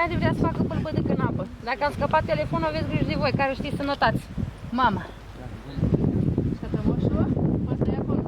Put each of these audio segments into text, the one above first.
Care vrea să facă pâlpâdâc în apă. Dacă am scăpat telefonul, aveți grijă de voi, care știți să notați. Mama. Și atunci moșul, o să ia acolo.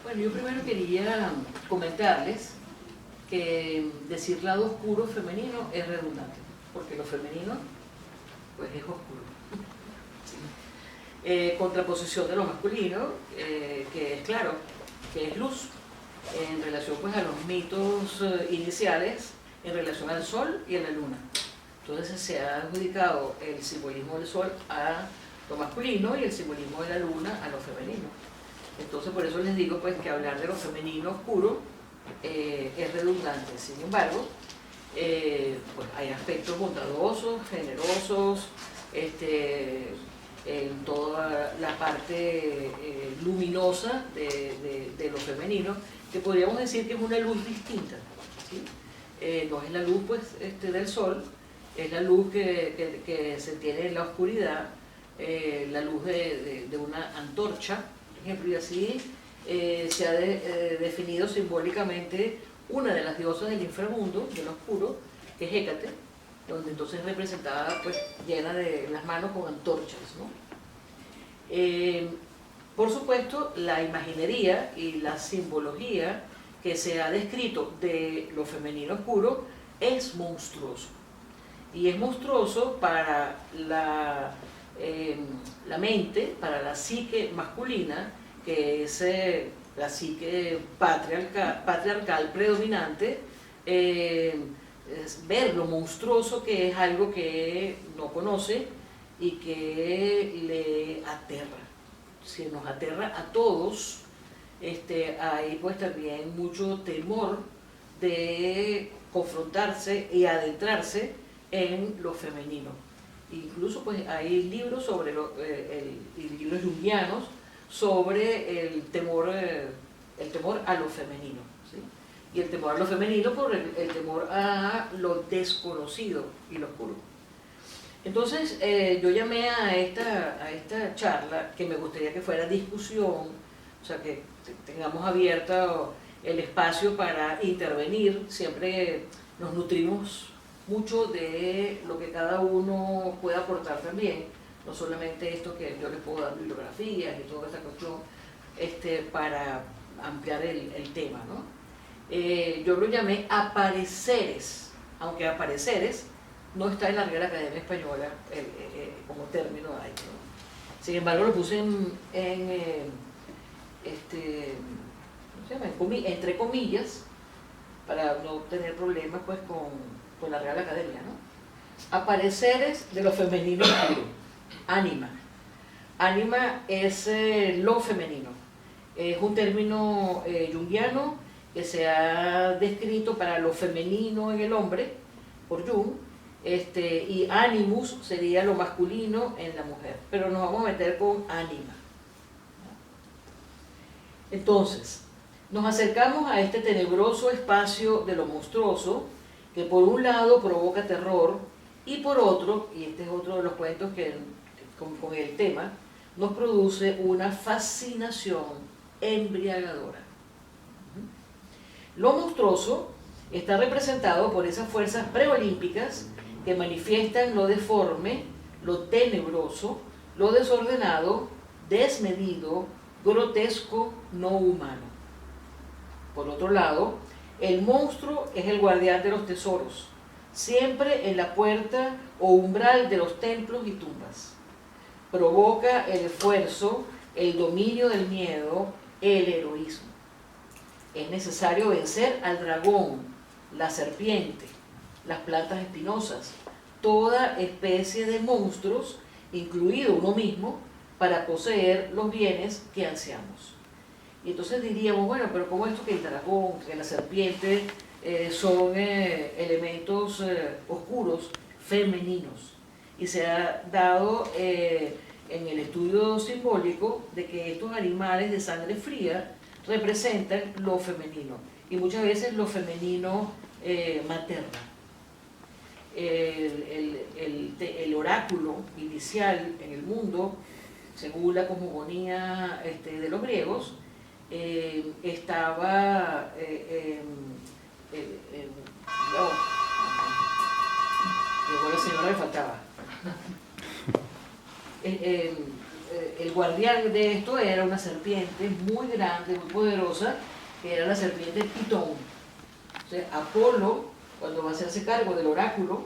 Bueno, yo primero quería comentarles que decir lado oscuro femenino es redundante, porque lo femenino pues es oscuro. ¿Sí? Contraposición de lo masculino, que es claro, que es luz, en relación pues a los mitos iniciales en relación al sol y a la luna. Entonces se ha adjudicado el simbolismo del sol a lo masculino y el simbolismo de la luna a lo femenino. Entonces por eso les digo pues que hablar de lo femenino oscuro es redundante. Sin embargo, pues hay aspectos bondadosos, generosos, en toda la parte luminosa de lo femenino, que podríamos decir que es una luz distinta, ¿sí? No es la luz pues, del sol, es la luz que se tiene en la oscuridad, la luz de una antorcha, por ejemplo, y así se ha definido simbólicamente una de las diosas del inframundo, del oscuro, que es Hécate, donde entonces es representada pues, llena de las manos con antorchas, ¿no? Por supuesto, la imaginería y la simbología que se ha descrito de lo femenino oscuro es monstruoso. Y es monstruoso para la mente, para la psique masculina, que es la psique patriarcal predominante, es ver lo monstruoso que es algo que no conoce y que le aterra. Si nos aterra a todos, hay pues también mucho temor de confrontarse y adentrarse en lo femenino. Incluso pues hay libros sobre libros junguianos sobre el temor a lo femenino, ¿sí? Y el temor a lo femenino por el temor a lo desconocido y lo oscuro. Entonces yo llamé a esta charla, que me gustaría que fuera discusión, o sea que tengamos abierto el espacio para intervenir. Siempre nos nutrimos mucho de lo que cada uno puede aportar también, no solamente esto que yo les puedo dar bibliografías y toda esta cuestión para ampliar el tema, ¿no? Yo lo llamé apareceres, aunque apareceres no está en la Real Academia Española como término ahí, ¿no? Sin embargo lo puse entre comillas, para no tener problemas pues con la Real Academia, ¿no? Apareceres de lo femenino oscuro. Ánima. Ánima es lo femenino. Es un término junguiano que se ha descrito para lo femenino en el hombre, por Jung, y animus sería lo masculino en la mujer. Pero nos vamos a meter con ánima. Entonces, nos acercamos a este tenebroso espacio de lo monstruoso, que por un lado provoca terror, y por otro, y este es otro de los cuentos que con el tema, nos produce una fascinación embriagadora. Lo monstruoso está representado por esas fuerzas preolímpicas que manifiestan lo deforme, lo tenebroso, lo desordenado, desmedido, grotesco, no humano. Por otro lado, el monstruo es el guardián de los tesoros, siempre en la puerta o umbral de los templos y tumbas. Provoca el esfuerzo, el dominio del miedo, el heroísmo. Es necesario vencer al dragón, la serpiente, las plantas espinosas, toda especie de monstruos, incluido uno mismo, para poseer los bienes que ansiamos. Y entonces diríamos, bueno, pero ¿cómo esto que el dragón, que la serpiente son elementos oscuros, femeninos? Y se ha dado en el estudio simbólico de que estos animales de sangre fría representan lo femenino, y muchas veces lo femenino materna. El oráculo inicial en el mundo, según la cosmogonía de los griegos, estaba llegó la señora, le faltaba. El guardián de esto era una serpiente muy grande, muy poderosa, que era la serpiente Pitón. O sea, Apolo, cuando va a hacerse cargo del oráculo,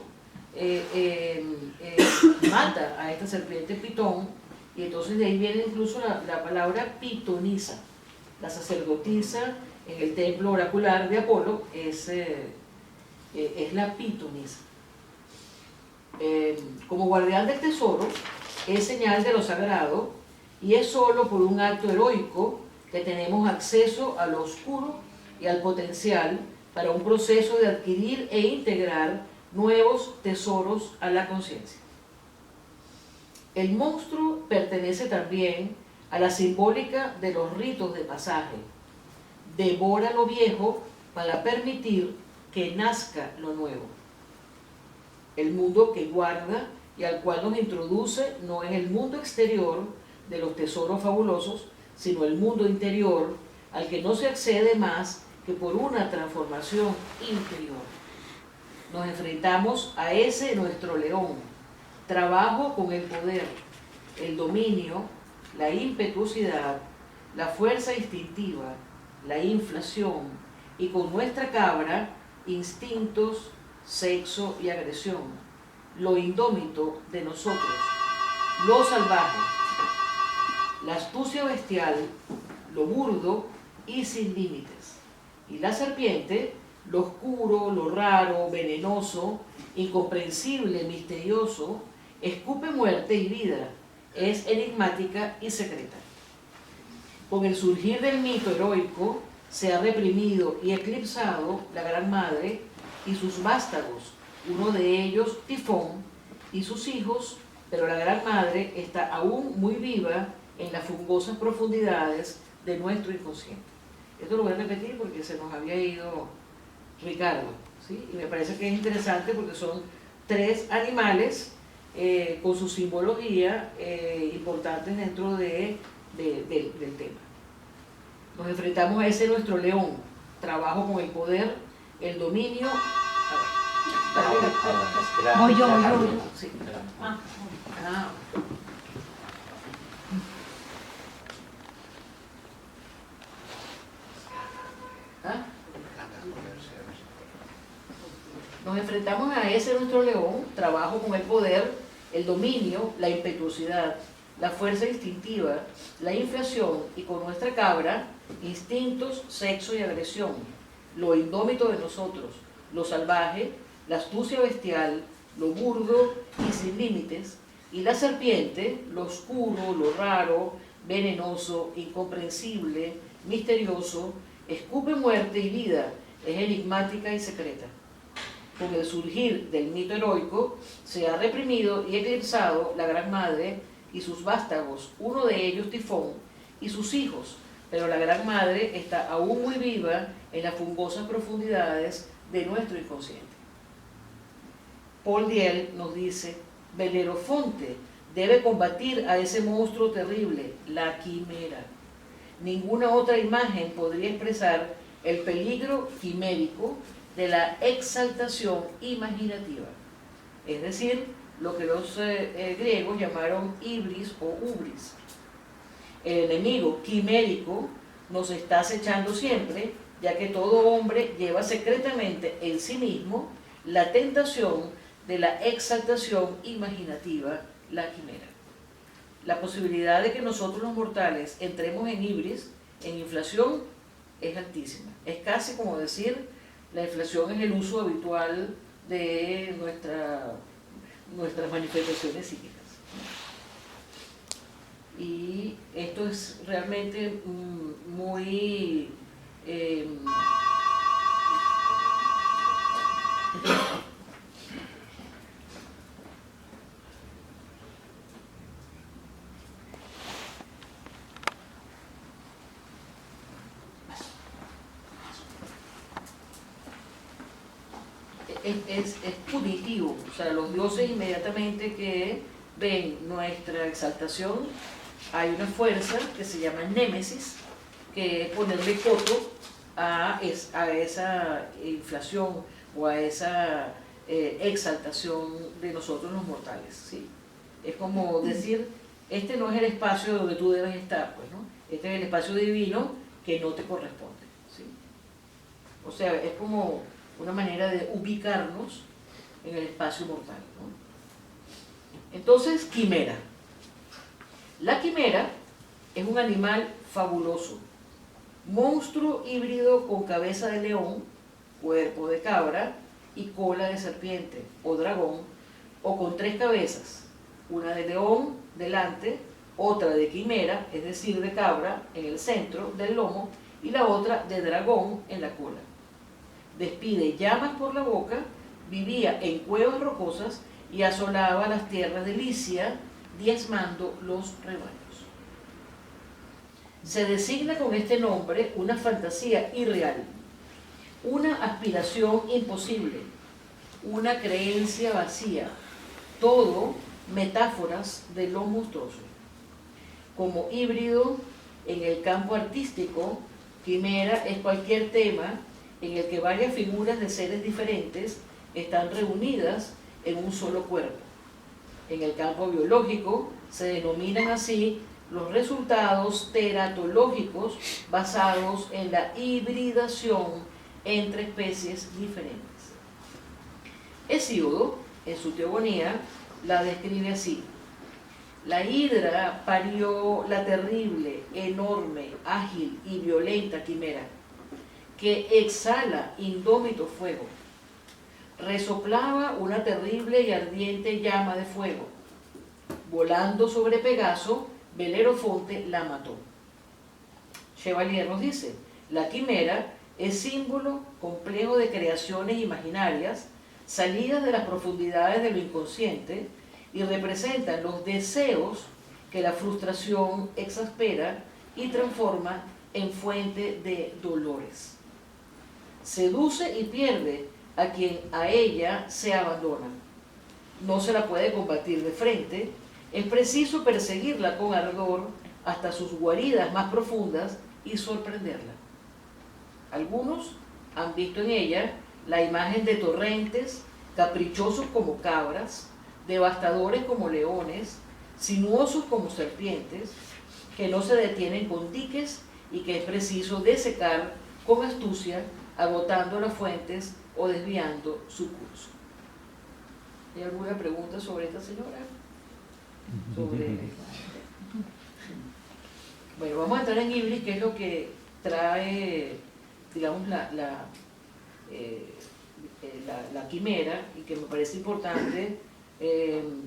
mata a esta serpiente Pitón, y entonces de ahí viene incluso la palabra pitonisa. La sacerdotisa en el templo oracular de Apolo es la pitonisa. Como guardián del tesoro, es señal de lo sagrado, y es solo por un acto heroico que tenemos acceso a lo oscuro y al potencial para un proceso de adquirir e integrar nuevos tesoros a la conciencia. El monstruo pertenece también a la simbólica de los ritos de pasaje. Devora lo viejo para permitir que nazca lo nuevo. El mundo que guarda y al cual nos introduce no es el mundo exterior de los tesoros fabulosos, sino el mundo interior al que no se accede más que por una transformación interior. Nos enfrentamos a ese nuestro león, trabajo con el poder, el dominio, la impetuosidad, la fuerza instintiva, la inflación, y con nuestra cabra, instintos, sexo y agresión, lo indómito de nosotros, lo salvaje, la astucia bestial, lo burdo y sin límites, y la serpiente, lo oscuro, lo raro, venenoso, incomprensible, misterioso, escupe muerte y vida, es enigmática y secreta. Con el surgir del mito heroico se ha reprimido y eclipsado la Gran Madre y sus vástagos, uno de ellos Tifón y sus hijos, pero la Gran Madre está aún muy viva en las fungosas profundidades de nuestro inconsciente. Esto lo voy a repetir porque se nos había ido Ricardo, ¿sí? Y me parece que es interesante porque son tres animales con su simbología importantes dentro del tema. Nos enfrentamos a ese nuestro león, trabajo con el poder, el dominio. Voy yo. Sí. Nos enfrentamos a ese nuestro león, trabajo con el poder, el dominio, la impetuosidad, la fuerza instintiva, la inflación, y con nuestra cabra, instintos, sexo y agresión, lo indómito de nosotros, lo salvaje, la astucia bestial, lo burdo y sin límites, y la serpiente, lo oscuro, lo raro, venenoso, incomprensible, misterioso, escupe muerte y vida, es enigmática y secreta. Con el surgir del mito heroico se ha reprimido y eclipsado la Gran Madre y sus vástagos, uno de ellos Tifón y sus hijos, pero la Gran Madre está aún muy viva en las fungosas profundidades de nuestro inconsciente. Paul Diel nos dice: Belerofonte debe combatir a ese monstruo terrible, la quimera. Ninguna otra imagen podría expresar el peligro quimérico de la exaltación imaginativa, es decir, lo que los griegos llamaron ibris o ubris. El enemigo quimérico nos está acechando siempre, ya que todo hombre lleva secretamente en sí mismo la tentación de la exaltación imaginativa, la quimera. La posibilidad de que nosotros los mortales entremos en ibris, en inflación, es altísima. Es casi como decir, la inflación es el uso habitual de nuestras manifestaciones psíquicas. y esto es realmente muy es punitivo. O sea, los dioses inmediatamente que ven nuestra exaltación, hay una fuerza que se llama némesis, que es ponerle coto a esa inflación o a esa exaltación de nosotros los mortales, ¿sí? Es como decir, este no es el espacio donde tú debes estar, pues, ¿no? Este es el espacio divino que no te corresponde, ¿sí? O sea, es como una manera de ubicarnos en el espacio mortal, ¿no? Entonces, quimera. La quimera es un animal fabuloso, monstruo híbrido con cabeza de león, cuerpo de cabra y cola de serpiente o dragón, o con 3 cabezas, una de león delante, otra de quimera, es decir, de cabra, en el centro del lomo, y la otra de dragón en la cola. Despide llamas por la boca, vivía en cuevas rocosas y asolaba las tierras de Licia, diezmando los rebaños. Se designa con este nombre una fantasía irreal, una aspiración imposible, una creencia vacía, todo metáforas de lo monstruoso. Como híbrido en el campo artístico, quimera es cualquier tema en el que varias figuras de seres diferentes están reunidas en un solo cuerpo. En el campo biológico se denominan así los resultados teratológicos basados en la hibridación entre especies diferentes. Hesíodo, en su Teogonía, la describe así: la hidra parió la terrible, enorme, ágil y violenta quimera, que exhala indómito fuego. Resoplaba una terrible y ardiente llama de fuego. Volando sobre Pegaso, Belerofonte la mató. Chevalier nos dice: la quimera es símbolo complejo de creaciones imaginarias salidas de las profundidades de lo inconsciente y representan los deseos que la frustración exaspera y transforma en fuente de dolores. Seduce y pierde a quien a ella se abandona. No se la puede combatir de frente, es preciso perseguirla con ardor hasta sus guaridas más profundas y sorprenderla. Algunos han visto en ella la imagen de torrentes, caprichosos como cabras, devastadores como leones, sinuosos como serpientes, que no se detienen con diques y que es preciso desecar con astucia, agotando las fuentes o desviando su curso. ¿Hay alguna pregunta sobre esta señora? Bueno, vamos a entrar en Ibris, que es lo que trae, digamos, la quimera, y que me parece importante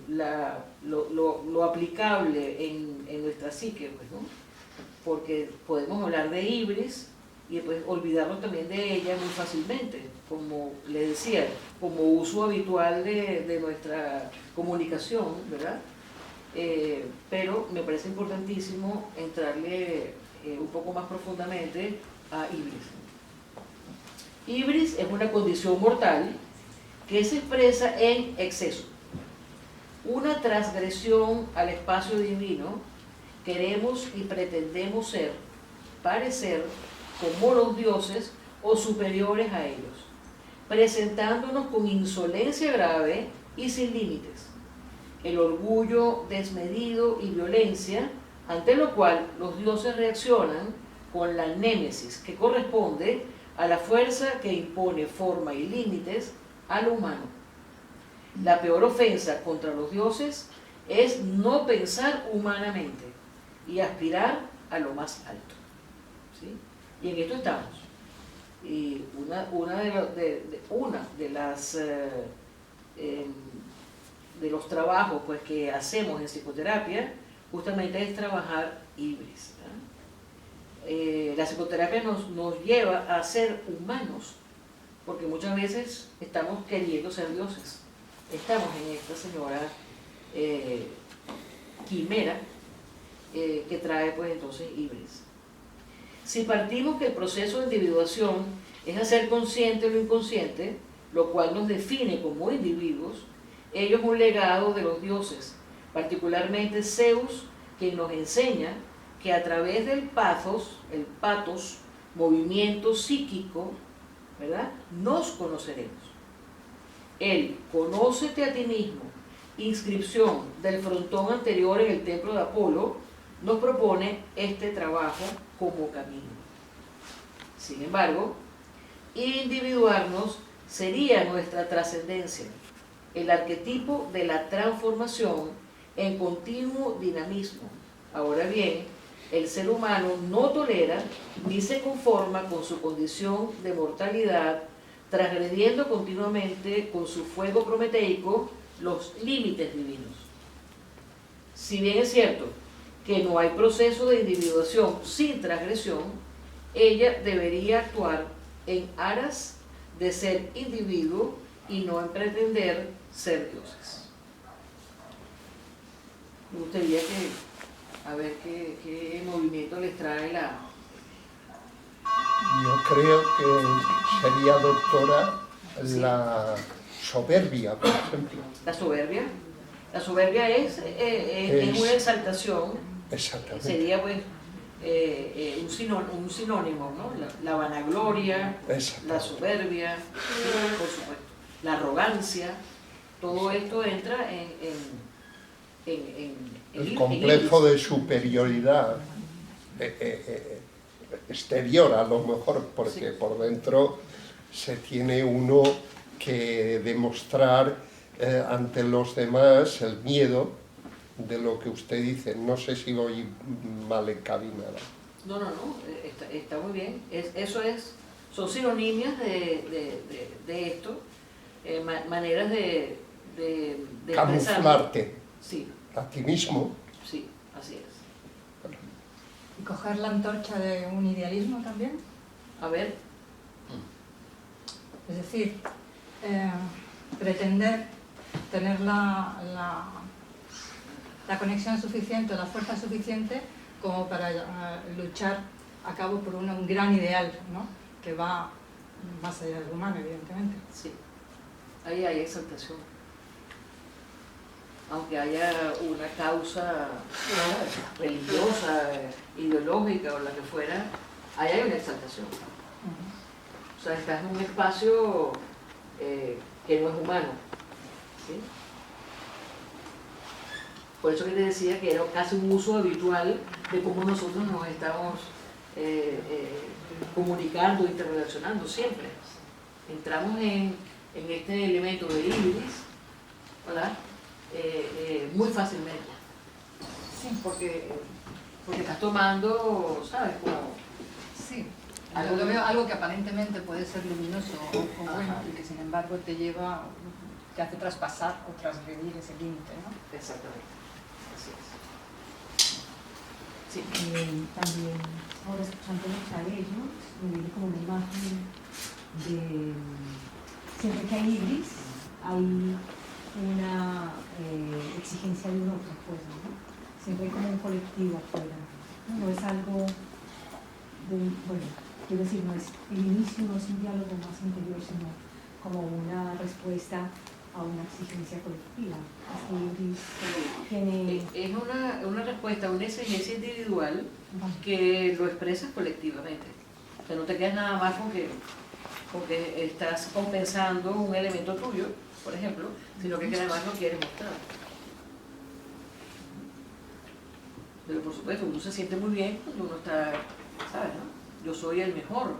lo aplicable en nuestra psique, pues, ¿no? Porque podemos hablar de Ibris y después olvidarnos también de ella muy fácilmente, como le decía, como uso habitual de nuestra comunicación, ¿verdad? Pero me parece importantísimo entrarle un poco más profundamente a Ibris. Ibris es una condición mortal que se expresa en exceso, una transgresión al espacio divino. Queremos y pretendemos ser, parecer como los dioses o superiores a ellos, presentándonos con insolencia grave y sin límites. El orgullo desmedido y violencia, ante lo cual los dioses reaccionan con la némesis, que corresponde a la fuerza que impone forma y límites a lo humano. La peor ofensa contra los dioses es no pensar humanamente y aspirar a lo más alto, ¿sí? Y en esto estamos. Y una de los trabajos, pues, que hacemos en psicoterapia justamente es trabajar Ibris. La psicoterapia nos lleva a ser humanos, porque muchas veces estamos queriendo ser dioses. Estamos en esta señora quimera que trae pues entonces Ibris. Si partimos que el proceso de individuación es hacer consciente lo inconsciente, lo cual nos define como individuos, ello es un legado de los dioses, particularmente Zeus, quien nos enseña que a través del pathos, movimiento psíquico, ¿verdad?, nos conoceremos. El conócete a ti mismo, inscripción del frontón anterior en el templo de Apolo, nos propone este trabajo como camino. Sin embargo, individuarnos sería nuestra trascendencia, el arquetipo de la transformación en continuo dinamismo. Ahora bien, el ser humano no tolera ni se conforma con su condición de mortalidad, transgrediendo continuamente con su fuego prometeico los límites divinos. Si bien es cierto que no hay proceso de individuación sin transgresión, ella debería actuar en aras de ser individuo y no en pretender ser dioses. Me gustaría a ver qué movimiento les trae la... Yo creo que sería, doctora, la soberbia, por ejemplo. ¿La soberbia? La soberbia es una exaltación. Exactamente. Sería pues un sinónimo, ¿no? La vanagloria, la soberbia, por supuesto, la arrogancia, todo esto entra el complejo de superioridad exterior, a lo mejor, porque sí, por dentro se tiene uno que demostrar ante los demás el miedo de lo que usted dice. No sé si voy mal encaminada. No, está muy bien. Son sinonimias de esto, maneras de camuflarte. Sí. A ti mismo. Sí, así es. ¿Y coger la antorcha de un idealismo también? A ver. Es decir, pretender tener la conexión suficiente, la fuerza suficiente como para luchar a cabo por un gran ideal, ¿no?, que va más allá del humano, evidentemente. Sí, ahí hay exaltación. Aunque haya una causa religiosa, ideológica o la que fuera, ahí hay una exaltación. O sea, estás en un espacio que no es humano, ¿sí? Por eso que te decía que era casi un uso habitual de cómo nosotros nos estamos comunicando, interrelacionando siempre. Entramos en este elemento de Ibris, ¿verdad? Muy fácilmente. Sí. Porque estás tomando, ¿sabes? Como sí. Yo veo algo que aparentemente puede ser luminoso o bueno, y que sin embargo te hace traspasar o transgredir ese límite, ¿no? Exactamente. Así es. Sí. También, ahora escuchándolo a ellos, me viene como una imagen de siempre que hay Ibris, hay una exigencia de una otra cosa, ¿no? Siempre hay como un colectivo afuera, ¿no? No es algo de, bueno, quiero decir, no es el inicio, no es un diálogo más interior, sino como una respuesta a una exigencia colectiva. Es una respuesta a una exigencia individual que lo expresas colectivamente. O sea, no te quedas nada más con que estás compensando un elemento tuyo, por ejemplo, sino que además lo quieres mostrar. Pero por supuesto, uno se siente muy bien cuando uno está, ¿sabes, no? Yo soy el mejor,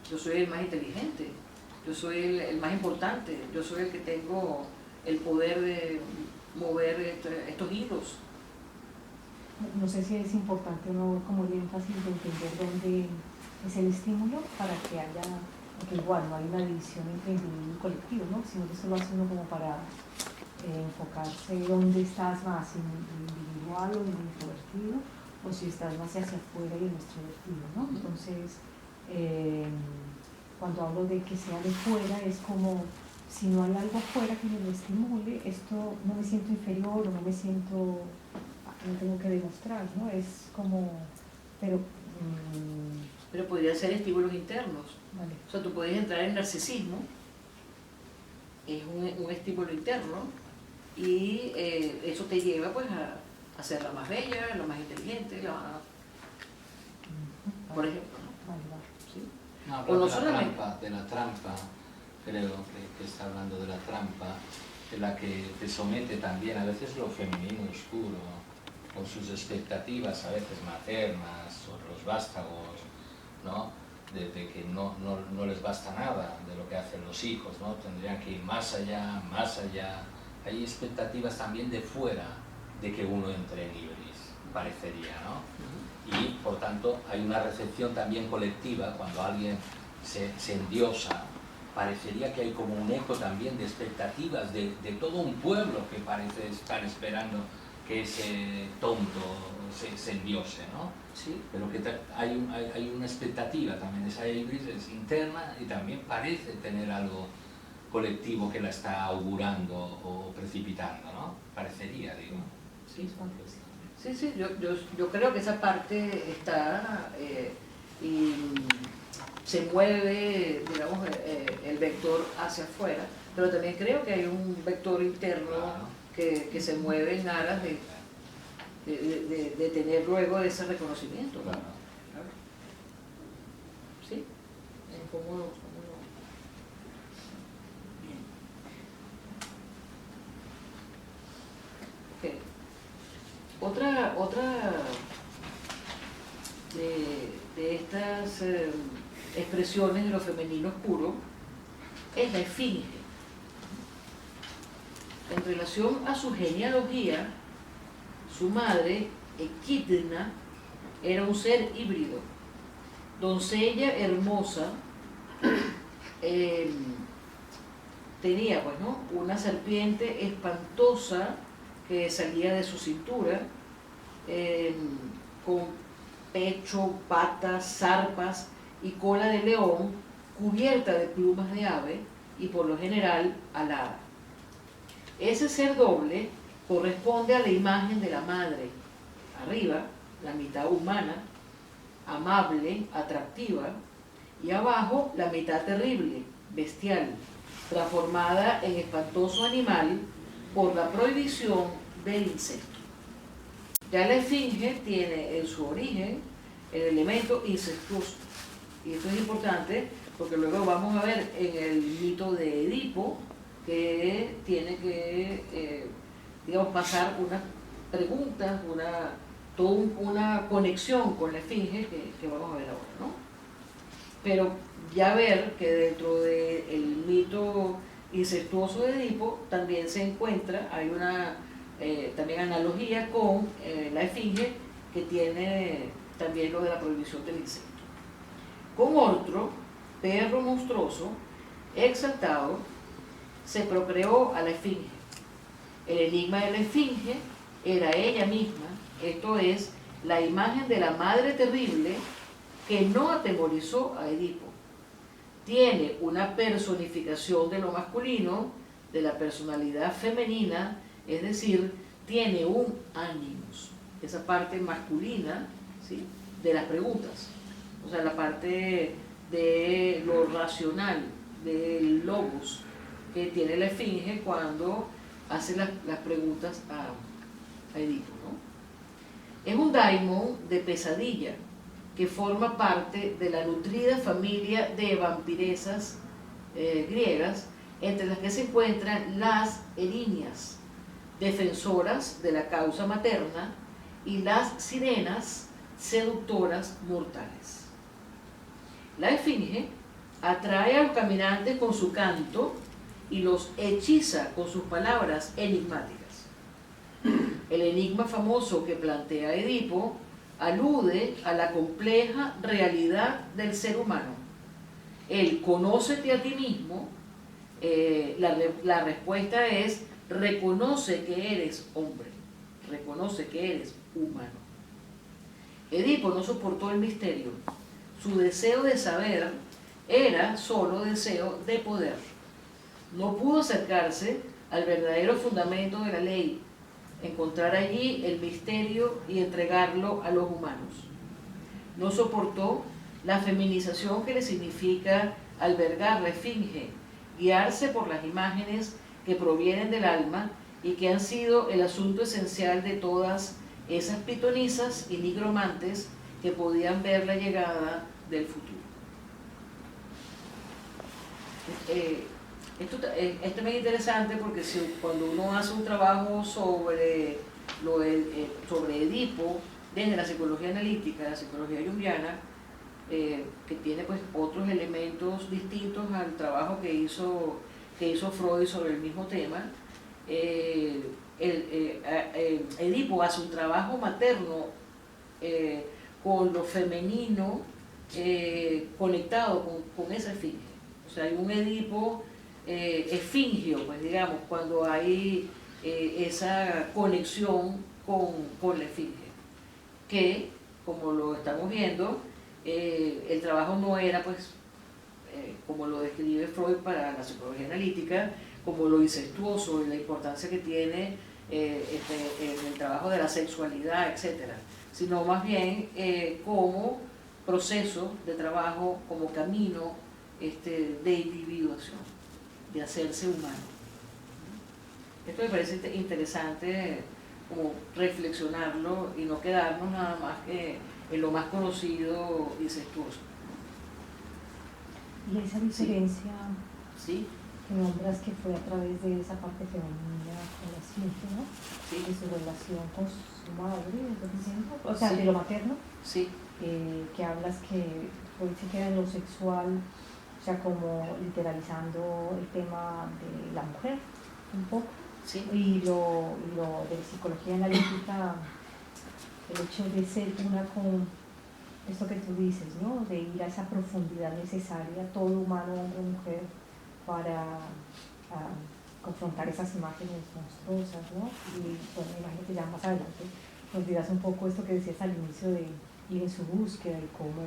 yo soy el más inteligente, yo soy el más importante, yo soy el que tengo el poder de mover estos hilos. No sé si es importante o no como el énfasis de entender dónde es el estímulo para que haya, porque igual no hay una división entre individuo y colectivo, ¿no? Sino que eso lo hace uno como para enfocarse dónde estás más, en lo individual o en lo introvertido, o si estás más hacia afuera y en lo extrovertido, ¿no? Entonces, cuando hablo de que sea de fuera, es como si no hay algo afuera que me lo estimule, esto no me siento inferior o no me siento, no tengo que demostrar, ¿no? Es como, pero podría ser estímulos internos. vale. O sea, tú puedes entrar en narcisismo, es un estímulo interno, y eso te lleva pues a ser la más bella, la más inteligente, por ejemplo, ¿no? Vale, vale. ¿Sí? No, O habla no de solamente. de la trampa, creo que está hablando de la trampa, de la que te somete también a veces lo femenino oscuro, con sus expectativas a veces maternas, o los vástagos, ¿no? De que no les basta nada de lo que hacen los hijos, ¿no? Tendrían que ir más allá, más allá. Hay expectativas también de fuera de que uno entre en Ibris, parecería, ¿no? Y por tanto hay una recepción también colectiva cuando alguien se endiosa, parecería que hay como un eco también de expectativas de todo un pueblo que parece estar esperando que ese tonto se endiose, ¿no? Sí. Pero que hay una expectativa también, esa Ibris es interna y también parece tener algo colectivo que la está augurando o precipitando, ¿no? Parecería, digo. Sí, sí, yo creo que esa parte está y se mueve, digamos, el vector hacia afuera, pero también creo que hay un vector interno que se mueve en aras de tener luego ese reconocimiento, ¿no? Claro. ¿Sí? ¿Cómo lo- Bien. Ok. Otra de estas expresiones de lo femenino oscuro es la esfinge. En relación a su genealogía, su madre, Equidna, era un ser híbrido, doncella hermosa, tenía pues, ¿no? una serpiente espantosa que salía de su cintura, con pecho, patas, zarpas y cola de león, cubierta de plumas de ave y por lo general alada. Ese ser doble corresponde a la imagen de la madre. Arriba, la mitad humana, amable, atractiva, y abajo, la mitad terrible, bestial, transformada en espantoso animal por la prohibición del incesto. Ya la esfinge tiene en su origen el elemento incestuoso. Y esto es importante porque luego vamos a ver en el mito de Edipo que tiene que, digamos, pasar unas preguntas, toda una conexión con la esfinge que vamos a ver ahora, ¿no? Pero ya ver que dentro del mito incestuoso de Edipo también se encuentra, hay una también analogía con la esfinge que tiene también lo de la prohibición del incesto. Con otro perro monstruoso, exaltado, se procreó a la esfinge. El enigma de la esfinge era ella misma, esto es, la imagen de la madre terrible que no atemorizó a Edipo. Tiene una personificación de lo masculino, de la personalidad femenina, es decir, tiene un animus, esa parte masculina, ¿sí?, de las preguntas, o sea, la parte de lo racional, del logos que tiene la esfinge cuando hace las preguntas a Edipo, ¿no? Es un daimon de pesadilla que forma parte de la nutrida familia de vampiresas griegas, entre las que se encuentran las erinias, defensoras de la causa materna, y las sirenas, seductoras mortales. La esfinge atrae a los caminantes con su canto y los hechiza con sus palabras enigmáticas. El enigma famoso que plantea Edipo alude a la compleja realidad del ser humano. El "conócete a ti mismo", la respuesta es reconoce que eres hombre, reconoce que eres humano. Edipo no soportó el misterio. Su deseo de saber era solo deseo de poder. No pudo acercarse al verdadero fundamento de la ley, encontrar allí el misterio y entregarlo a los humanos. No soportó la feminización que le significa albergar la esfinge, guiarse por las imágenes que provienen del alma y que han sido el asunto esencial de todas esas pitonisas y nigromantes que podían ver la llegada del futuro. Esto es también interesante porque cuando uno hace un trabajo sobre Edipo desde la psicología analítica, la psicología junguiana, que tiene pues otros elementos distintos al trabajo que hizo Freud sobre el mismo tema, Edipo hace un trabajo materno con lo femenino conectado con esa esfinge. O sea, hay un Edipo esfingio, pues digamos, cuando hay esa conexión con la esfinge, que, como lo estamos viendo, el trabajo no era, pues, como lo describe Freud para la psicología analítica, como lo incestuoso y la importancia que tiene en el trabajo de la sexualidad, etc., sino más bien como proceso de trabajo, como camino de individuación, de hacerse humano. Esto me parece interesante como reflexionarlo y no quedarnos nada más que en lo más conocido incestuoso. Y esa diferencia ¿Sí? que nombras, que fue a través de esa parte femenina con la esfinge, ¿no? Sí. De su relación con su madre, o sea, Sí. de lo materno, Sí, que hablas que Freud se queda en lo sexual, o sea, como literalizando el tema de la mujer, un poco, sí, y lo de psicología analítica, el hecho de ser una con esto que tú dices, ¿no? De ir a esa profundidad necesaria, todo humano, hombre o mujer, para confrontar esas imágenes monstruosas, ¿no? Y bueno, imagino que ya más adelante nos dirás un poco esto que decías al inicio de ir en su búsqueda y cómo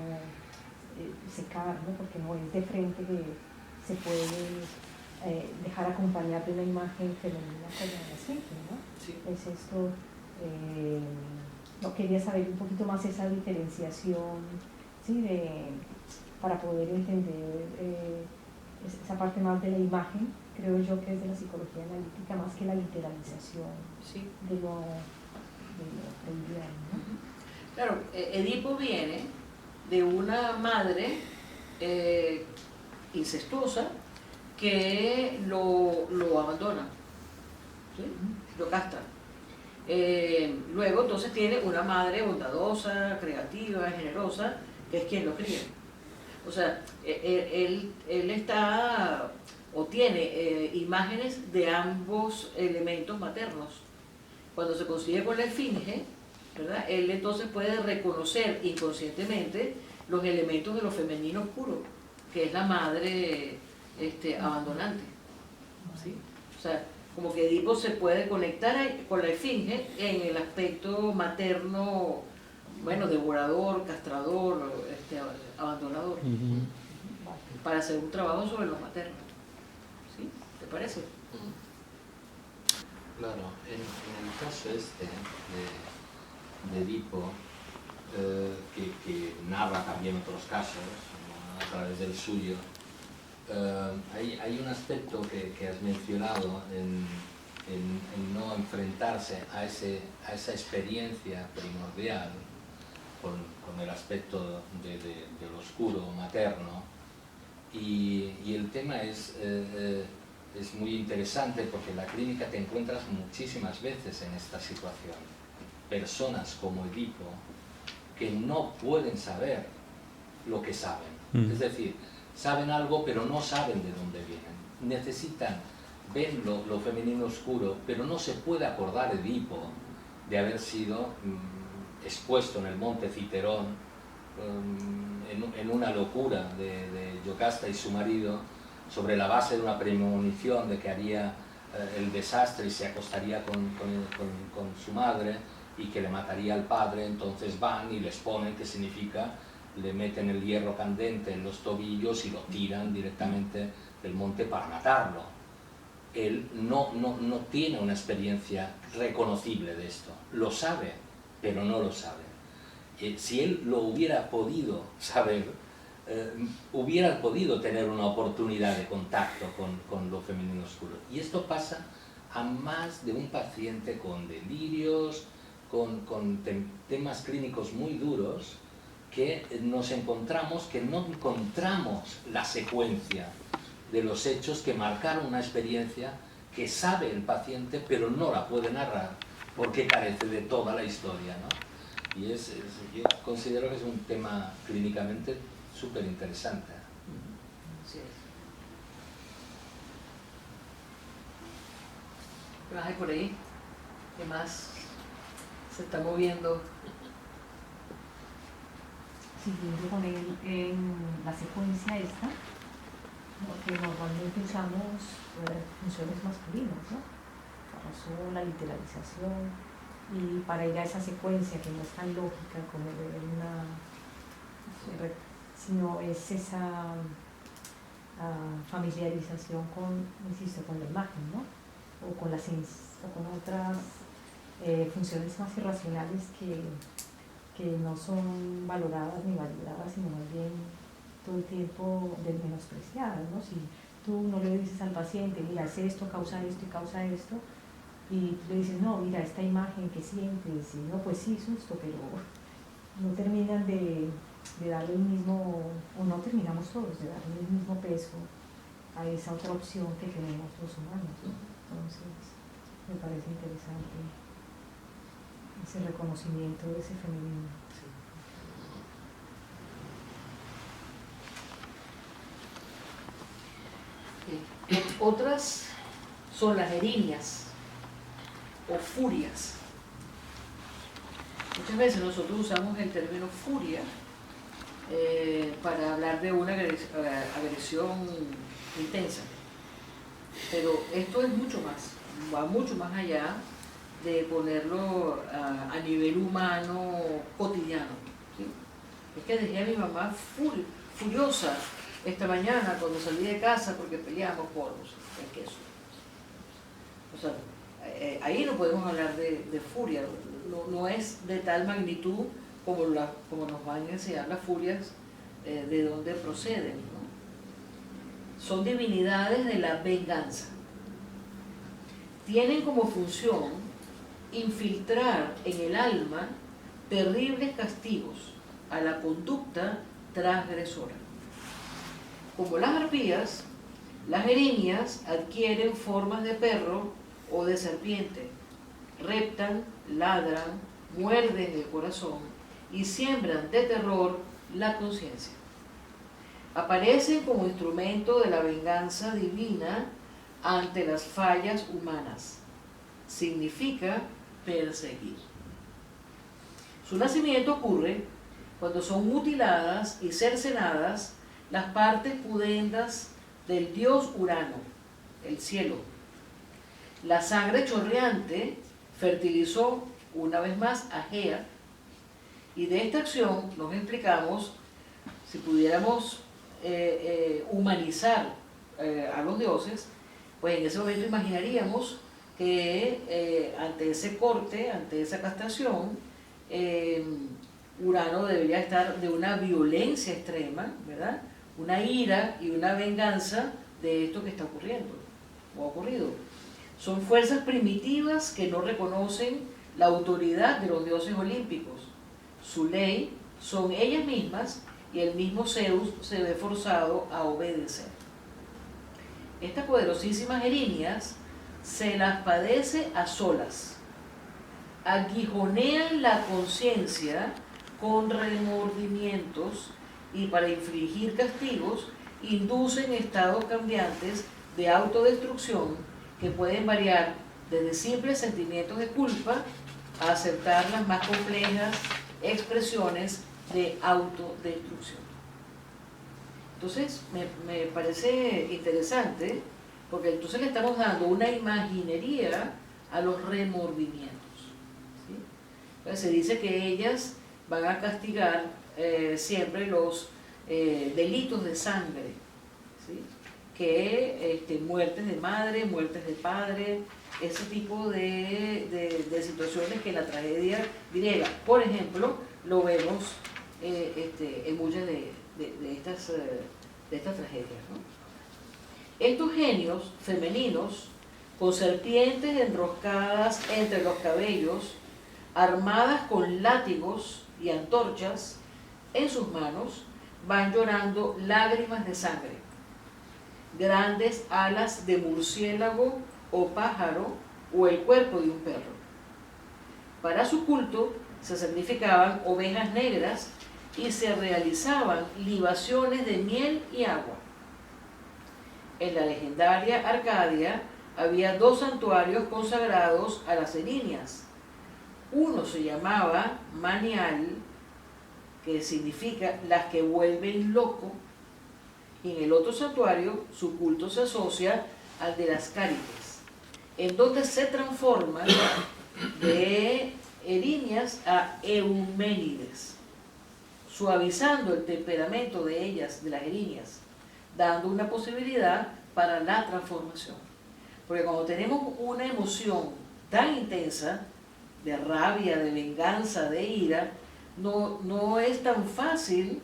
secar, ¿no? Porque no es de frente que se puede dejar acompañar de una imagen femenina como la esfinge, ¿no? sí. Es esto, no quería saber un poquito más esa diferenciación, ¿sí? Para poder entender esa parte más de la imagen, creo yo que es de la psicología analítica, más que la literalización Sí. de lo freudiano, ¿no? Claro, Edipo viene de una madre incestuosa que lo abandona, ¿sí? Lo castra. Luego entonces tiene una madre bondadosa, creativa, generosa, que es quien lo cría. O sea, él está o tiene imágenes de ambos elementos maternos. Cuando se consigue con la esfinge, ¿verdad? Él entonces puede reconocer inconscientemente los elementos de lo femenino oscuro, que es la madre abandonante, ¿sí? O sea, como que Edipo se puede conectar con la esfinge en el aspecto materno, bueno, devorador, castrador, abandonador, para hacer un trabajo sobre lo materno. ¿Sí? ¿Te parece? Claro, en el caso de Edipo, que narra también otros casos, ¿no? A través del suyo, hay un aspecto que has mencionado en no enfrentarse a esa experiencia primordial con el aspecto del oscuro materno, y el tema es muy interesante porque en la clínica te encuentras muchísimas veces en esta situación personas como Edipo que no pueden saber lo que saben, es decir, saben algo pero no saben de dónde vienen, necesitan, ven lo femenino oscuro, pero no se puede acordar Edipo de haber sido expuesto en el monte Citerón en una locura de Yocasta y su marido, sobre la base de una premonición de que haría el desastre y se acostaría con su madre y que le mataría al padre, entonces van y les ponen, que significa, le meten el hierro candente en los tobillos y lo tiran directamente del monte para matarlo. Él no tiene una experiencia reconocible de esto, lo sabe, pero no lo sabe. Si él lo hubiera podido saber, hubiera podido tener una oportunidad de contacto con lo femenino oscuro. Y esto pasa a más de un paciente con delirios, con temas clínicos muy duros, que nos encontramos, que no encontramos la secuencia de los hechos que marcaron una experiencia que sabe el paciente, pero no la puede narrar porque carece de toda la historia, ¿no? Y yo considero que es un tema clínicamente súper interesante. Así es. ¿Qué más hay por ahí? ¿Qué más se está moviendo? Siguiendo con él en la secuencia esta, que normalmente usamos funciones masculinas, ¿no? Para eso la literalización, y para ir a esa secuencia que no es tan lógica como de sino es esa familiarización con, insisto, con la imagen, ¿no? O con otras funciones más irracionales que no son valoradas ni validadas, sino más bien todo el tiempo menospreciadas, ¿no? Si tú no le dices al paciente, mira, es esto, causa esto y causa esto, y tú le dices, no, mira, esta imagen que sientes, y no, pues sí, susto, pero no terminan de darle el mismo, o no terminamos todos de darle el mismo peso a esa otra opción que tenemos los humanos, ¿no? Entonces, me parece interesante ese reconocimiento de ese femenino. Otras son las erinias o furias. Muchas veces nosotros usamos el término furia para hablar de una agresión intensa, pero esto es mucho más, va mucho más allá de ponerlo a nivel humano cotidiano, ¿sí? Es que dejé a mi mamá furiosa esta mañana cuando salí de casa porque peleamos por el queso. O sea, ahí no podemos hablar de furia, no es de tal magnitud como nos van a enseñar las furias de dónde proceden, ¿no? Son divinidades de la venganza. Tienen como función infiltrar en el alma terribles castigos a la conducta transgresora. Como las arpías, las erinias adquieren formas de perro o de serpiente, reptan, ladran, muerden el corazón y siembran de terror la conciencia. Aparecen como instrumento de la venganza divina ante las fallas humanas. Significa perseguir. Su nacimiento ocurre cuando son mutiladas y cercenadas las partes pudendas del dios Urano, el cielo. La sangre chorreante fertilizó una vez más a Gea, y de esta acción nos explicamos, si pudiéramos humanizar a los dioses, pues en ese momento imaginaríamos que ante ese corte, ante esa castración, Urano debería estar de una violencia extrema, ¿verdad? Una ira y una venganza de esto que está ocurriendo, o ha ocurrido. Son fuerzas primitivas que no reconocen la autoridad de los dioses olímpicos. Su ley son ellas mismas y el mismo Zeus se ve forzado a obedecer. Estas poderosísimas erinias se las padece a solas, aguijonean la conciencia con remordimientos y para infligir castigos inducen estados cambiantes de autodestrucción que pueden variar desde simples sentimientos de culpa a aceptar las más complejas expresiones de autodestrucción. Entonces, me parece interesante porque entonces le estamos dando una imaginería a los remordimientos. ¿Sí? Entonces se dice que ellas van a castigar siempre los delitos de sangre, ¿sí? Que muertes de madre, muertes de padre, ese tipo de situaciones que la tragedia griega, por ejemplo, lo vemos en muchas de estas tragedias, ¿no? Estos genios femeninos, con serpientes enroscadas entre los cabellos, armadas con látigos y antorchas en sus manos, van llorando lágrimas de sangre. Grandes alas de murciélago o pájaro o el cuerpo de un perro. Para su culto se sacrificaban ovejas negras y se realizaban libaciones de miel y agua. En la legendaria Arcadia había 2 santuarios consagrados a las erinias. Uno se llamaba Manial, que significa las que vuelven loco, y en el otro santuario su culto se asocia al de las Cárites, en donde se transforman de erinias a euménides, suavizando el temperamento de ellas, de las erinias, dando una posibilidad para la transformación. Porque cuando tenemos una emoción tan intensa, de rabia, de venganza, de ira, no es tan fácil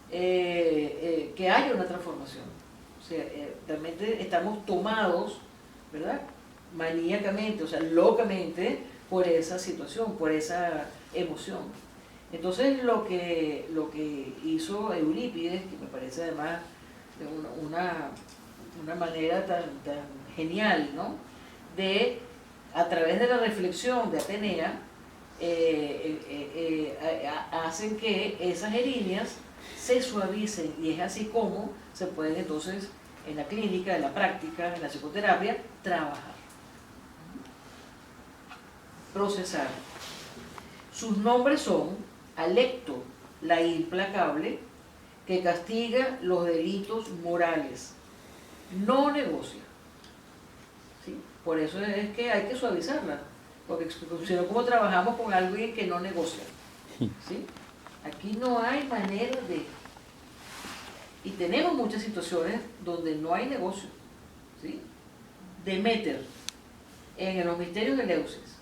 que haya una transformación. O sea, realmente estamos tomados, ¿verdad?, maníacamente, o sea, locamente, por esa situación, por esa emoción. Entonces lo que hizo Eurípides, que me parece además de una manera tan genial, ¿no?, de, a través de la reflexión de Atenea, hacen que esas erinias se suavicen, y es así como se pueden entonces en la clínica, en la práctica, en la psicoterapia, trabajar, procesar. Sus nombres son Alecto, la implacable, que castiga los delitos morales, no negocia. ¿Sí? Por eso es que hay que suavizarla, porque si no, ¿cómo trabajamos con alguien que no negocia? ¿Sí? Aquí no hay manera de... Y tenemos muchas situaciones donde no hay negocio. ¿Sí? Deméter, en los misterios de Eleusis,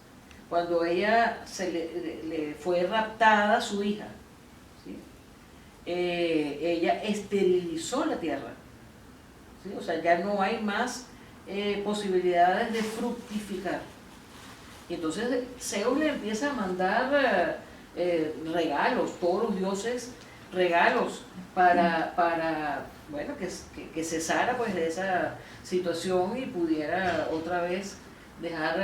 cuando ella le fue raptada a su hija, ¿sí?, ella esterilizó la tierra, ¿sí? O sea, ya no hay más posibilidades de fructificar. Y entonces Zeus le empieza a mandar regalos, todos los dioses regalos para bueno, que cesara pues de esa situación y pudiera otra vez dejar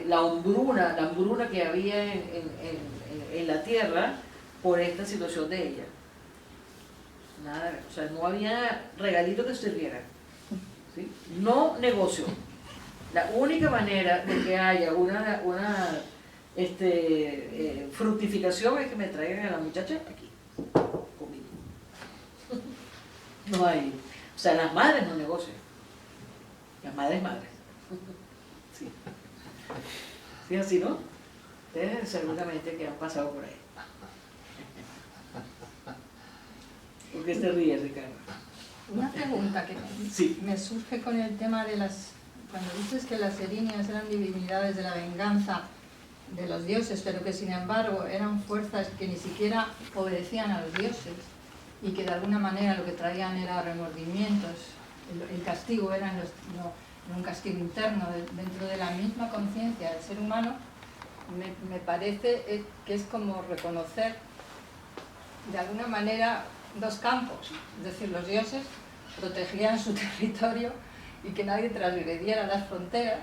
la hambruna que había en la tierra por esta situación de ella. Nada, o sea, no había regalito que sirviera, ¿sí? No negocio. La única manera de que haya una fructificación es que me traigan a la muchacha aquí, conmigo. No hay. O sea, las madres no negocian. Las madres. Sí. ¿Sí es así, no? Ustedes seguramente que han pasado por ahí. ¿Por qué te ríes, Ricardo? Una pregunta que Sí. me surge con el tema de las... Cuando dices que las erinias eran divinidades de la venganza de los dioses, pero que sin embargo eran fuerzas que ni siquiera obedecían a los dioses y que de alguna manera lo que traían era remordimientos, el castigo era un castigo interno dentro de la misma conciencia del ser humano, me parece que es como reconocer de alguna manera 2 campos, es decir, los dioses protegían su territorio y que nadie transgrediera las fronteras,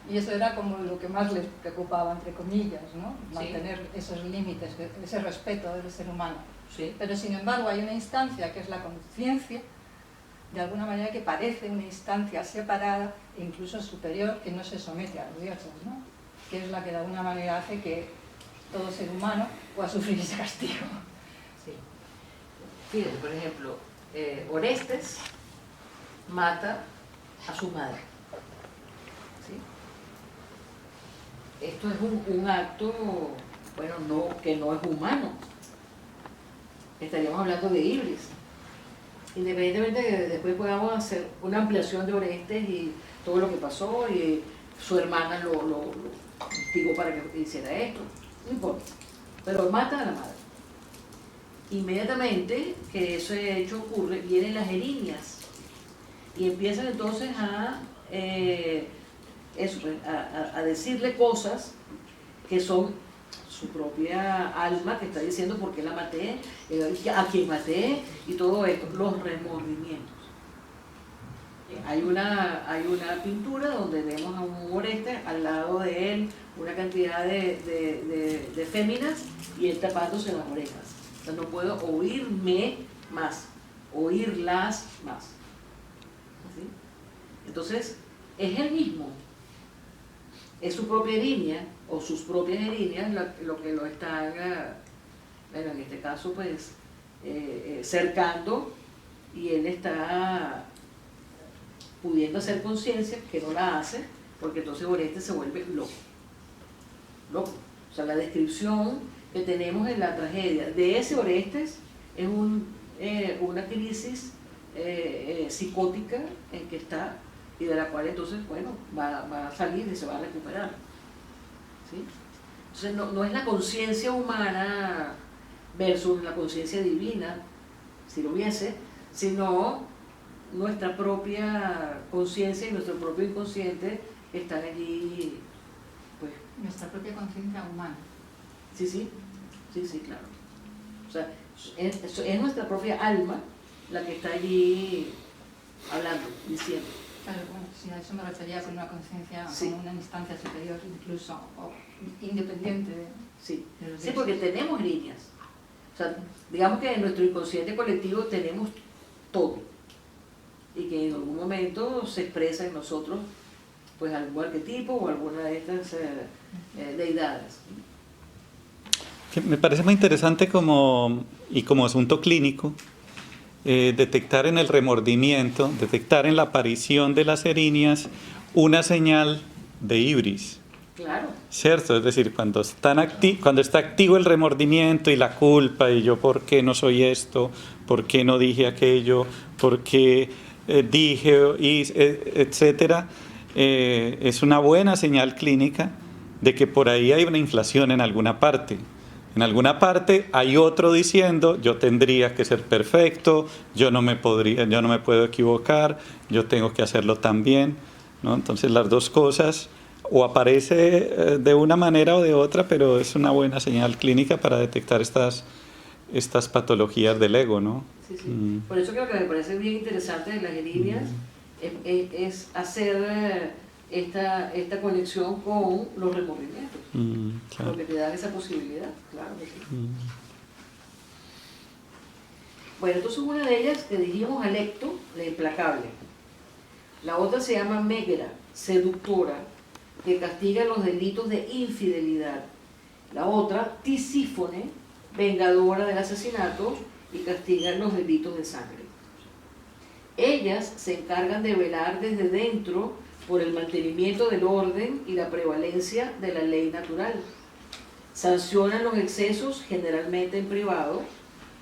y eso era como lo que más les preocupaba, entre comillas, ¿no? Mantener sí, esos límites, ese respeto del ser humano. Sí. Pero sin embargo hay una instancia que es la conciencia, de alguna manera que parece una instancia separada e incluso superior, que no se somete a los dioses, ¿no?, que es la que de alguna manera hace que todo ser humano pueda sufrir ese castigo. Sí. Fíjense, por ejemplo, Orestes mata a su madre. ¿Sí? Esto es un acto, bueno, que no es humano. Estaríamos hablando de Ibris. Independientemente de que después podamos hacer una ampliación de Orestes y todo lo que pasó, y su hermana lo instigó para que hiciera esto, no importa. Pero mata a la madre. Inmediatamente que ese hecho ocurre, vienen las erinias y empiezan entonces a decirle cosas que son su propia alma que está diciendo por qué la maté, a quién maté y todo esto, los remordimientos. Hay una pintura donde vemos a un Orestes, al lado de él una cantidad de féminas y él tapándose las orejas. O sea, no puedo oírme más, oírlas más. ¿Sí? Entonces, es él mismo, es su propia línea o sus propias líneas lo que lo están, bueno, en este caso pues cercando, y él está pudiendo hacer conciencia que no la hace, porque entonces Orestes se vuelve loco. Loco. O sea, la descripción que tenemos en la tragedia de ese Orestes es una crisis psicótica en que está, y de la cual entonces, bueno, va a salir y se va a recuperar. ¿Sí? Entonces no es la conciencia humana versus la conciencia divina, si lo hubiese, sino nuestra propia conciencia y nuestro propio inconsciente que están allí, pues. Nuestra propia conciencia humana. Sí, claro. O sea, es nuestra propia alma la que está allí hablando, diciendo. Claro, bueno, sí, a eso me refería con una conciencia, Sí. como una instancia superior incluso, o independiente de, Sí, de los sí, porque tenemos líneas. O sea, digamos que en nuestro inconsciente colectivo tenemos todo. Y que en algún momento se expresa en nosotros pues algún arquetipo o alguna de estas deidades. Que me parece muy interesante como asunto clínico, detectar en el remordimiento, detectar en la aparición de las erinias una señal de ibris. Claro. ¿Cierto? Es decir, cuando está activo el remordimiento y la culpa, y yo por qué no soy esto, por qué no dije aquello, por qué dije, etcétera, es una buena señal clínica de que por ahí hay una inflación en alguna parte. En alguna parte hay otro diciendo, yo tendría que ser perfecto, yo no me puedo equivocar, yo tengo que hacerlo también, ¿no? Entonces las dos cosas o aparece de una manera o de otra, pero es una buena señal clínica para detectar estas patologías del ego, ¿no? Sí. Por eso creo que me parece bien interesante de las erinias es hacer esta conexión con los remordimientos, claro. porque te dan esa posibilidad, claro que sí. Bueno, entonces una de ellas que dijimos Alecto, la implacable. La otra se llama Megara, seductora, que castiga los delitos de infidelidad. La otra, Tisífone, vengadora del asesinato y castiga los delitos de sangre. Ellas se encargan de velar desde dentro por el mantenimiento del orden y la prevalencia de la ley natural. Sancionan los excesos generalmente en privado,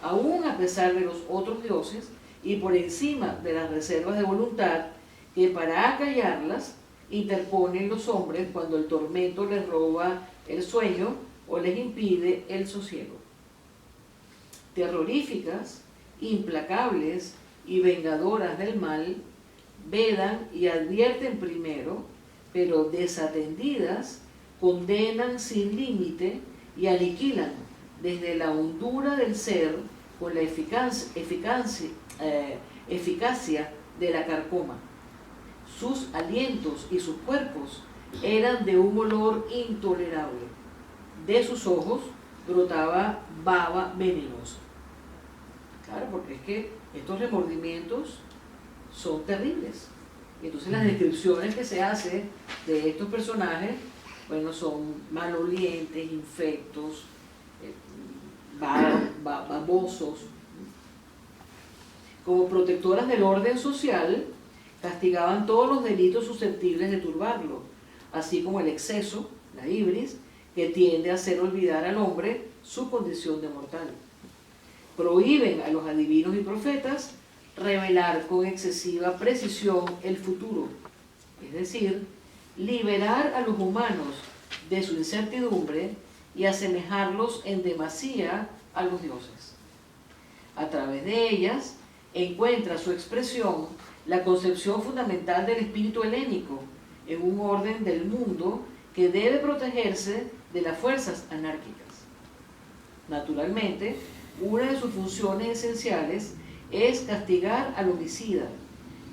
aún a pesar de los otros dioses y por encima de las reservas de voluntad que para acallarlas interponen los hombres cuando el tormento les roba el sueño o les impide el sosiego. Terroríficas, implacables y vengadoras del mal, vedan y advierten primero, pero desatendidas, condenan sin límite y aniquilan desde la hondura del ser con la eficacia de la carcoma. Sus alientos y sus cuerpos eran de un olor intolerable. De sus ojos brotaba baba venenosa. Claro, porque es que estos remordimientos son terribles. Y entonces las descripciones que se hacen de estos personajes, bueno, son malolientes, infectos, babosos. Como protectoras del orden social, castigaban todos los delitos susceptibles de turbarlo, así como el exceso, la ibris, que tiende a hacer olvidar al hombre su condición de mortal. Prohíben a los adivinos y profetas revelar con excesiva precisión el futuro, es decir, liberar a los humanos de su incertidumbre y asemejarlos en demasía a los dioses. A través de ellas encuentra su expresión la concepción fundamental del espíritu helénico en un orden del mundo que debe protegerse de las fuerzas anárquicas. Naturalmente, una de sus funciones esenciales es castigar al homicida,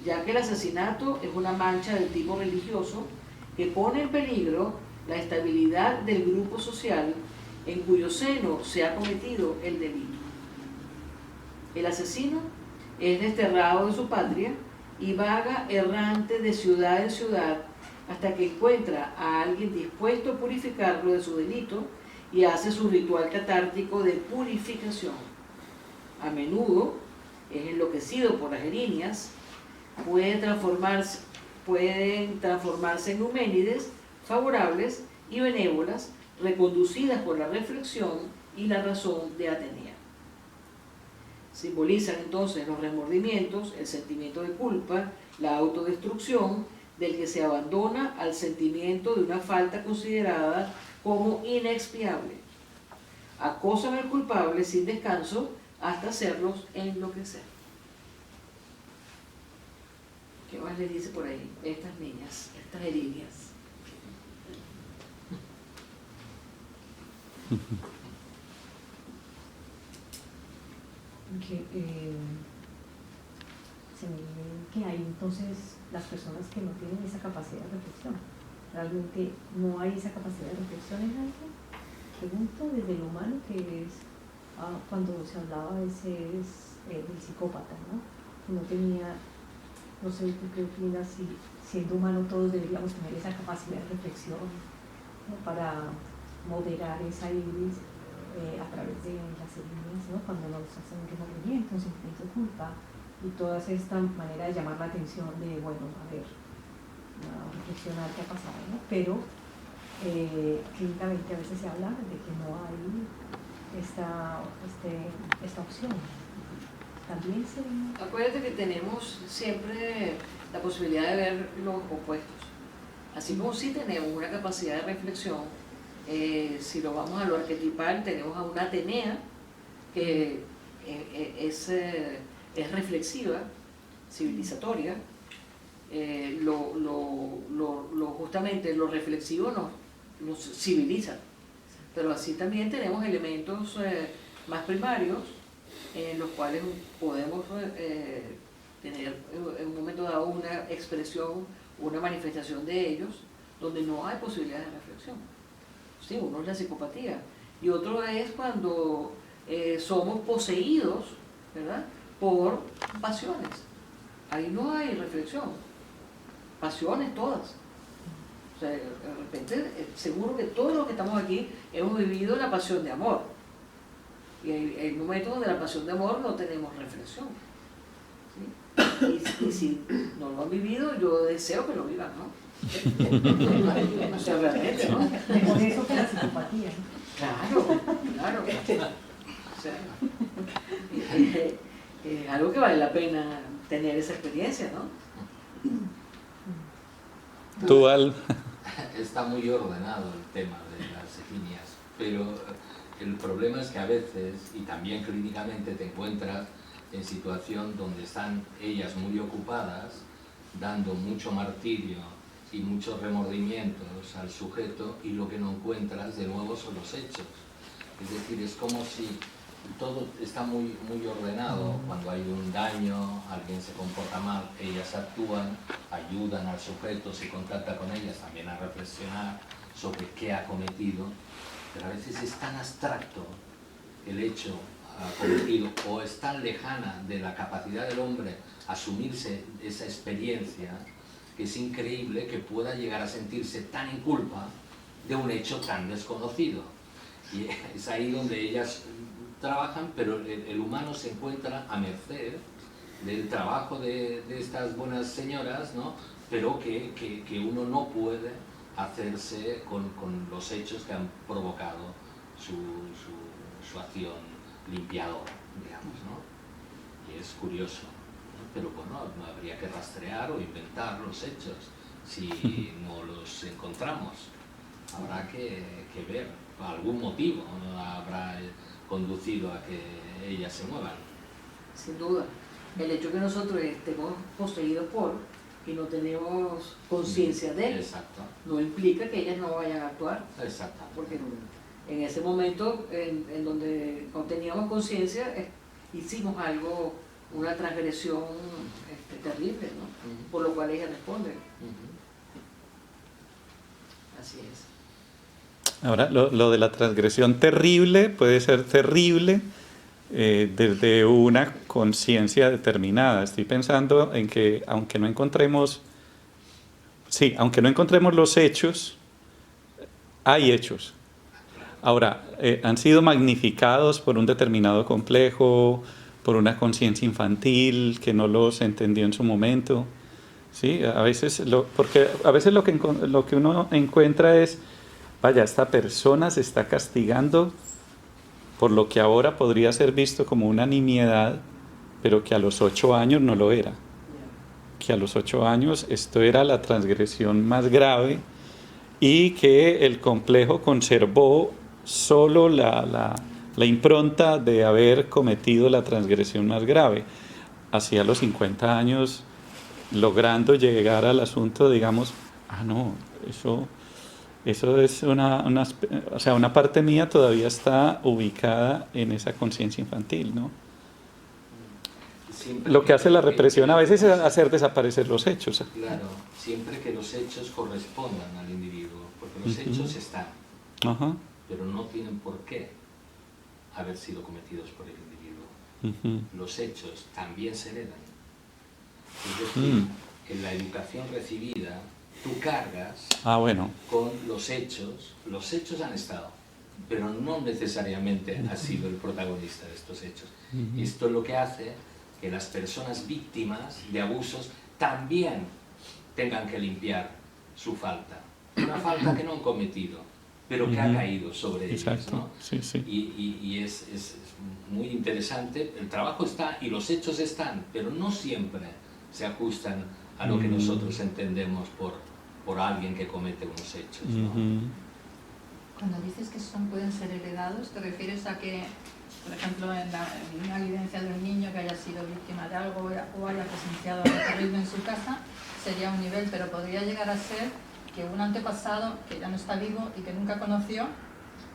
ya que el asesinato es una mancha del tipo religioso que pone en peligro la estabilidad del grupo social en cuyo seno se ha cometido el delito. El asesino es desterrado de su patria y vaga errante de ciudad en ciudad hasta que encuentra a alguien dispuesto a purificarlo de su delito y hace su ritual catártico de purificación. A menudo es enloquecido por las erinias, pueden transformarse en Euménides favorables y benévolas, reconducidas por la reflexión y la razón de Atenea. Simbolizan entonces los remordimientos, el sentimiento de culpa, la autodestrucción del que se abandona al sentimiento de una falta considerada como inexpiable. Acosan al culpable sin descanso hasta hacerlos enloquecer. ¿Qué más les dice por ahí? Estas niñas, estas erinias. Que hay entonces las personas que no tienen esa capacidad de reflexión. Realmente no hay esa capacidad de reflexión en alguien. Pregunto desde lo humano que es cuando se hablaba de ese del psicópata, ¿no? Que no tenía, no sé tú qué opinas, si siendo humano todos deberíamos tener esa capacidad de reflexión, ¿no? Para moderar esa ibris a través de las erinias, ¿no? Cuando nos hacen un remordimiento, un sentimiento de culpa y toda esta manera de llamar la atención de, bueno, a ver, reflexionar qué ha pasado, ¿no? Pero clínicamente a veces se habla de que no hay esta opción. También se... Acuérdate que tenemos siempre la posibilidad de ver los opuestos. Así como sí tenemos una capacidad de reflexión, si lo vamos a lo arquetipal, tenemos a una Atenea que es reflexiva, civilizatoria. Justamente lo reflexivo nos civiliza, pero así también tenemos elementos más primarios en los cuales podemos tener en un momento dado una expresión, una manifestación de ellos donde no hay posibilidad de reflexión. Sí, uno es la psicopatía y otro es cuando somos poseídos, ¿verdad?, por pasiones. Ahí no hay reflexión, pasiones todas. O sea, de repente, seguro que todos los que estamos aquí hemos vivido la pasión de amor. Y hay momentos donde la pasión de amor no tenemos reflexión, ¿sí? Y si no lo han vivido, yo deseo que lo vivan, ¿no? O sea, realmente, ¿no? Por eso que la psicopatía, ¿no? Claro. O sea, es algo que vale la pena tener esa experiencia, ¿no? Tú, Al. Está muy ordenado el tema de las erinias, pero el problema es que a veces, y también clínicamente, te encuentras en situación donde están ellas muy ocupadas, dando mucho martirio y muchos remordimientos al sujeto, y lo que no encuentras de nuevo son los hechos. Es decir, es como si todo está muy ordenado. Cuando hay un daño, alguien se comporta mal, ellas actúan, ayudan al sujeto, se contacta con ellas también a reflexionar sobre qué ha cometido, pero a veces es tan abstracto el hecho cometido o es tan lejana de la capacidad del hombre asumirse esa experiencia, que es increíble que pueda llegar a sentirse tan en culpa de un hecho tan desconocido. Y es ahí donde ellas trabajan, pero el humano se encuentra a merced del trabajo de estas buenas señoras, ¿no? Pero que uno no puede hacerse con los hechos que han provocado su acción limpiadora, digamos, ¿no? Y es curioso, ¿no? Pero bueno, no habría que rastrear o inventar los hechos si no los encontramos. Habrá que ver, algún motivo habrá conducido a que ellas se muevan. Sin duda. El hecho que nosotros estemos poseídos por y no tenemos conciencia de él, Exacto. no implica que ellas no vayan a actuar. Exacto. Porque en ese momento en donde no teníamos conciencia, hicimos algo, una transgresión terrible, ¿no? Por lo cual ellas responden. Así es. Ahora, lo de la transgresión terrible puede ser terrible desde una conciencia determinada. Estoy pensando en que aunque no encontremos los hechos, hay hechos. Ahora, han sido magnificados por un determinado complejo, por una conciencia infantil que no los entendió en su momento. ¿Sí? Porque a veces lo que uno encuentra es, vaya, esta persona se está castigando por lo que ahora podría ser visto como una nimiedad, pero que a los 8 años no lo era. Que a los 8 años esto era la transgresión más grave y que el complejo conservó solo la impronta de haber cometido la transgresión más grave. Hacia los 50 años, logrando llegar al asunto, digamos, no, eso es una parte mía todavía está ubicada en esa conciencia infantil, ¿no? Lo que hace la represión a veces es hacer desaparecer los hechos. Claro, siempre que los hechos correspondan al individuo, porque los hechos están, pero no tienen por qué haber sido cometidos por el individuo. Los hechos también se heredan. Es decir, en la educación recibida, tú cargas con los hechos han estado, pero no necesariamente has sido el protagonista de estos hechos. Esto es lo que hace que las personas víctimas de abusos también tengan que limpiar su falta. Una falta que no han cometido, pero que ha caído sobre ellos, ¿no? Sí, sí. Y es muy interesante, el trabajo está y los hechos están, pero no siempre se ajustan a lo que nosotros entendemos por alguien que comete unos hechos, ¿no? Cuando dices que pueden ser heredados, ¿te refieres a que, por ejemplo, en una evidencia de un niño que haya sido víctima de algo o haya presenciado algo terrible en su casa, sería un nivel, pero podría llegar a ser que un antepasado que ya no está vivo y que nunca conoció,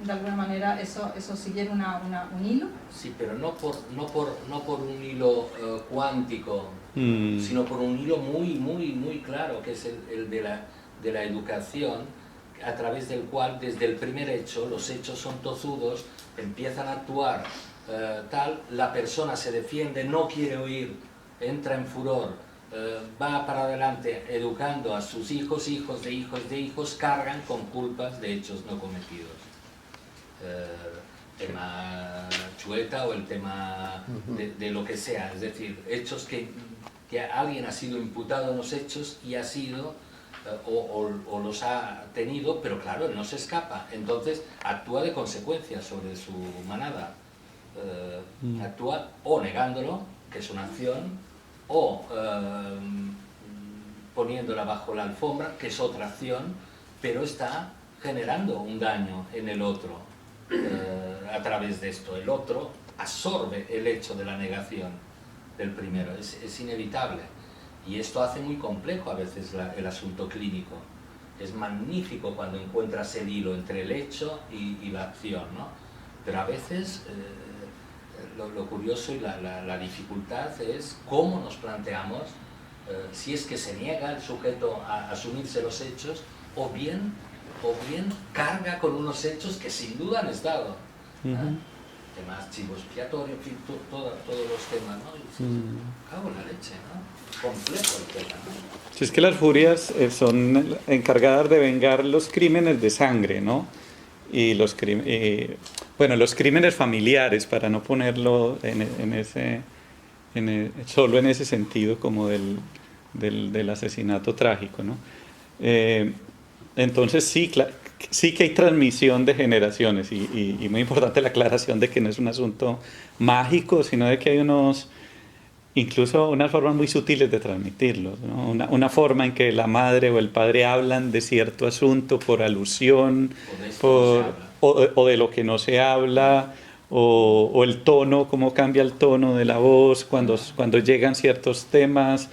de alguna manera eso siguiera un hilo? Sí, pero no por un hilo cuántico, sino por un hilo muy claro, que es el de la educación, a través del cual desde el primer hecho, los hechos son tozudos, empiezan a actuar la persona se defiende, no quiere oír, entra en furor, va para adelante educando a sus hijos, hijos de hijos de hijos, cargan con culpas de hechos no cometidos. Tema Chueta o el tema de lo que sea, es decir, hechos que alguien ha sido imputado en los hechos y ha sido o los ha tenido, pero claro, él no se escapa, entonces actúa de consecuencia sobre su manada, actúa o negándolo, que es una acción, o poniéndola bajo la alfombra, que es otra acción, pero está generando un daño en el otro a través de esto. El otro absorbe el hecho de la negación del primero, es inevitable. Y esto hace muy complejo a veces el asunto clínico. Es magnífico cuando encuentras el hilo entre el hecho y la acción, ¿no? Pero a veces lo curioso y la dificultad es cómo nos planteamos si es que se niega el sujeto a asumirse los hechos o bien carga con unos hechos que sin duda han estado. Temas chivo expiatorio, en fin, todos los temas, ¿no? Y cago en la leche, ¿no? Complejo el tema, ¿no? Si es que las furias son encargadas de vengar los crímenes de sangre, ¿no? Y los crímenes familiares, para no ponerlo en solo en ese sentido como del asesinato trágico, ¿no? Entonces sí, sí que hay transmisión de generaciones y muy importante la aclaración de que no es un asunto mágico, sino de que hay incluso unas formas muy sutiles de transmitirlo, ¿no? Una forma en que la madre o el padre hablan de cierto asunto por alusión, o de lo que no se habla, o el tono, cómo cambia el tono de la voz cuando llegan ciertos temas.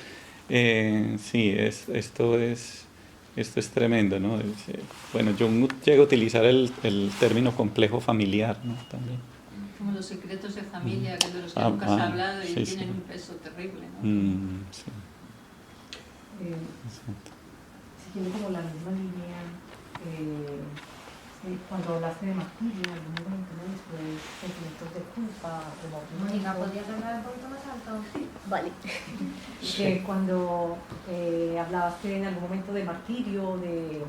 Sí, esto es tremendo, ¿no? Bueno, yo llego a utilizar el término complejo familiar, ¿no? También. Como los secretos de familia, que de los que nunca se ha hablado y sí, tienen sí. un peso terrible, ¿no? Sí. Siguiendo como la misma línea, cuando hablaste de martirio, en algún momento, ¿no? Después sentimientos de culpa, Mónica, remordimiento. ¿podrías hablar un poquito más alto? Vale. Que cuando hablaste en algún momento de martirio, de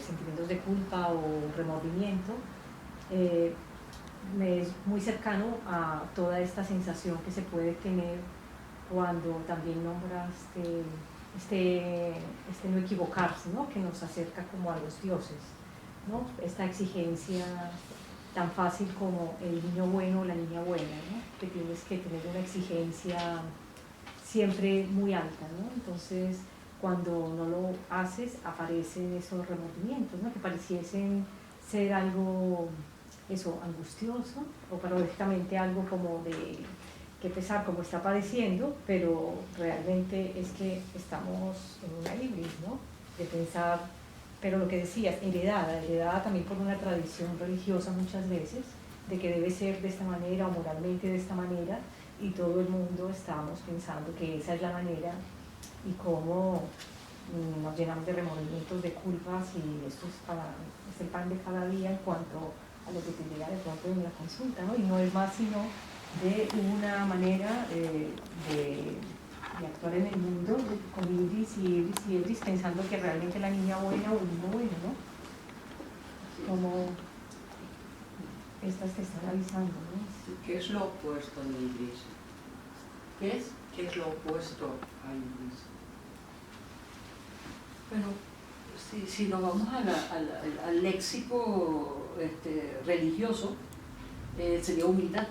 sentimientos de culpa o remordimiento, me es muy cercano a toda esta sensación que se puede tener cuando también nombras este no equivocarse, ¿no? Que nos acerca como a los dioses, ¿no? Esta exigencia tan fácil como el niño bueno o la niña buena, ¿no? Que tienes que tener una exigencia siempre muy alta, ¿no? Entonces, cuando no lo haces, aparecen esos remordimientos, ¿no? Que pareciesen ser algo, eso, angustioso, o paradójicamente algo como de que pesar como está padeciendo, pero realmente es que estamos en una ibris, ¿no? De pensar, pero lo que decías, heredada también por una tradición religiosa muchas veces, de que debe ser de esta manera o moralmente de esta manera, y todo el mundo estamos pensando que esa es la manera, y cómo nos llenamos de remordimientos, de culpas, y esto es el pan de cada día en cuanto a lo que te llega de pronto en la consulta, ¿no? Y no es más sino de una manera de actuar en el mundo con ibris y ibris y ibris, pensando que realmente la niña buena o el niño bueno, ¿no? Como estas que están avisando, ¿no? ¿Qué es lo opuesto de ibris? ¿Qué es? ¿Qué es lo opuesto a ibris? Bueno, si nos vamos al léxico religioso, sería humildad.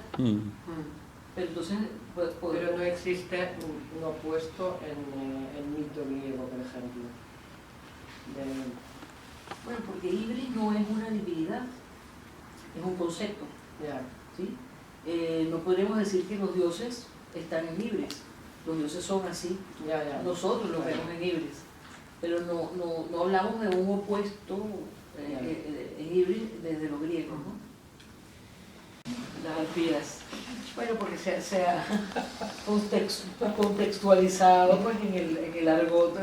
Pero entonces, Pero no existe un opuesto en el mito griego, por ejemplo. Bueno, porque ibris no es una divinidad, es un concepto. Ya. ¿Sí? No podríamos decir que los dioses están en ibris. Los dioses son así. Ya. Nosotros los vemos en ibris. Pero no hablamos de un opuesto en ibris desde los griegos, ¿no? Las arpías. Bueno, porque se ha contextualizado pues, en el argot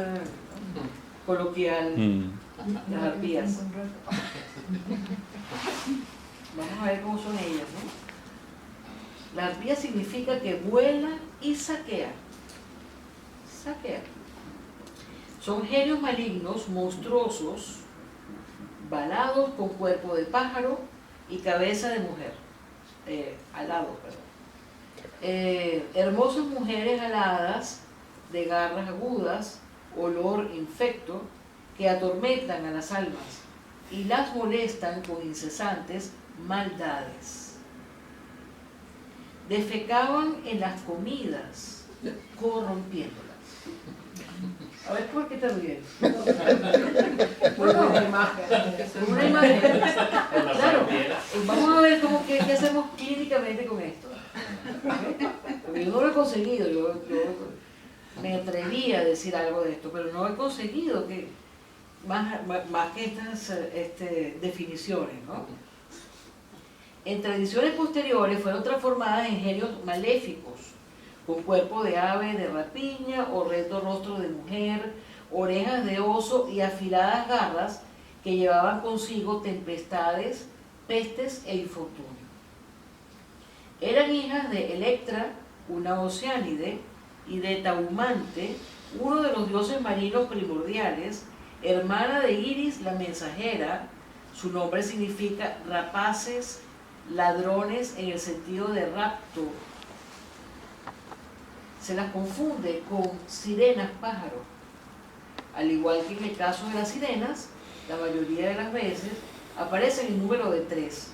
coloquial, las arpías. Vamos a ver cómo son ellas, ¿no? La arpía significa que vuela y saquea. Saquea. Son genios malignos, monstruosos, valados con cuerpo de pájaro y cabeza de mujer. Alados, perdón. Hermosas mujeres aladas, de garras agudas, olor infecto, que atormentan a las almas y las molestan con incesantes maldades. Defecaban en las comidas, corrompiéndolas. A ver, ¿por qué te ríes? Una imagen. Una imagen. Claro, vamos a ver qué hacemos clínicamente con esto. Porque yo no lo he conseguido, yo me atreví a decir algo de esto, pero no he conseguido que más que estas definiciones, ¿no? En tradiciones posteriores fueron transformadas en genios maléficos, con cuerpo de ave de rapiña, horrendo rostro de mujer, orejas de oso y afiladas garras que llevaban consigo tempestades, pestes e infortunio. Eran hijas de Electra, una oceánide, y de Taumante, uno de los dioses marinos primordiales, hermana de Iris la mensajera. Su nombre significa rapaces, ladrones en el sentido de rapto, se las confunde con sirenas pájaros. Al igual que en el caso de las sirenas, la mayoría de las veces aparecen en número de 3.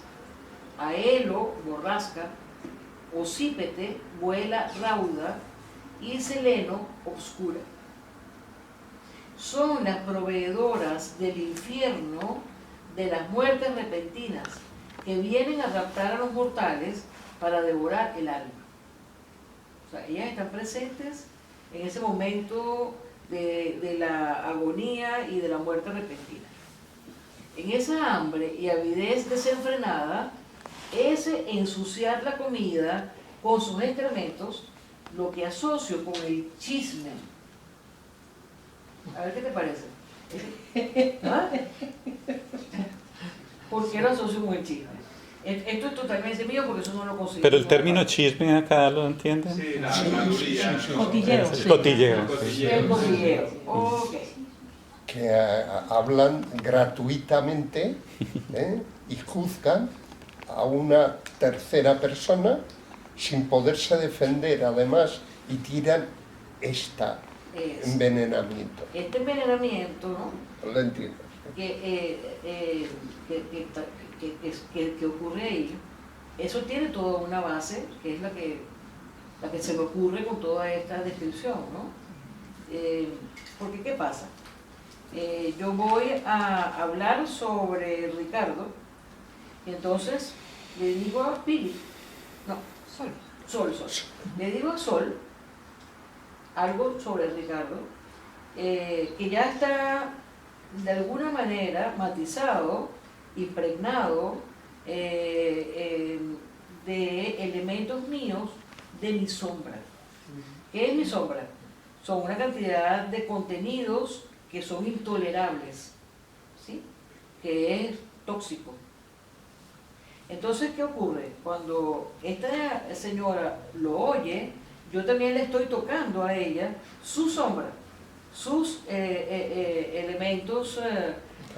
Aelo, borrasca, Ocípete, vuela rauda, y Seleno, obscura. Son las proveedoras del infierno, de las muertes repentinas, que vienen a raptar a los mortales para devorar el alma. O sea, ellas están presentes en ese momento de la agonía y de la muerte repentina. En esa hambre y avidez desenfrenada, ese ensuciar la comida con sus excrementos, lo que asocio con el chisme. A ver qué te parece. ¿Ah? ¿Por qué lo asocio con el chisme? Esto es totalmente mío porque eso no lo consigo. Pero el término chisme acá lo entienden. Sí, la mayoría. Cotilleo. Es cotilleo. El cotilleo. Ok. Que hablan gratuitamente y juzgan a una tercera persona sin poderse defender, además, y tiran envenenamiento. Este envenenamiento, ¿no? Lo entiendo. Que ocurre ahí, eso tiene toda una base, que es la que se me ocurre con toda esta descripción, ¿no? Porque, ¿qué pasa? Yo voy a hablar sobre Ricardo, y entonces le digo a Pili, no, Sol. Le digo a Sol algo sobre Ricardo, que ya está de alguna manera matizado, impregnado de elementos míos de mi sombra. ¿Qué es mi sombra? Son una cantidad de contenidos que son intolerables, ¿sí? Que es tóxico. Entonces, ¿qué ocurre? Cuando esta señora lo oye, yo también le estoy tocando a ella su sombra, sus elementos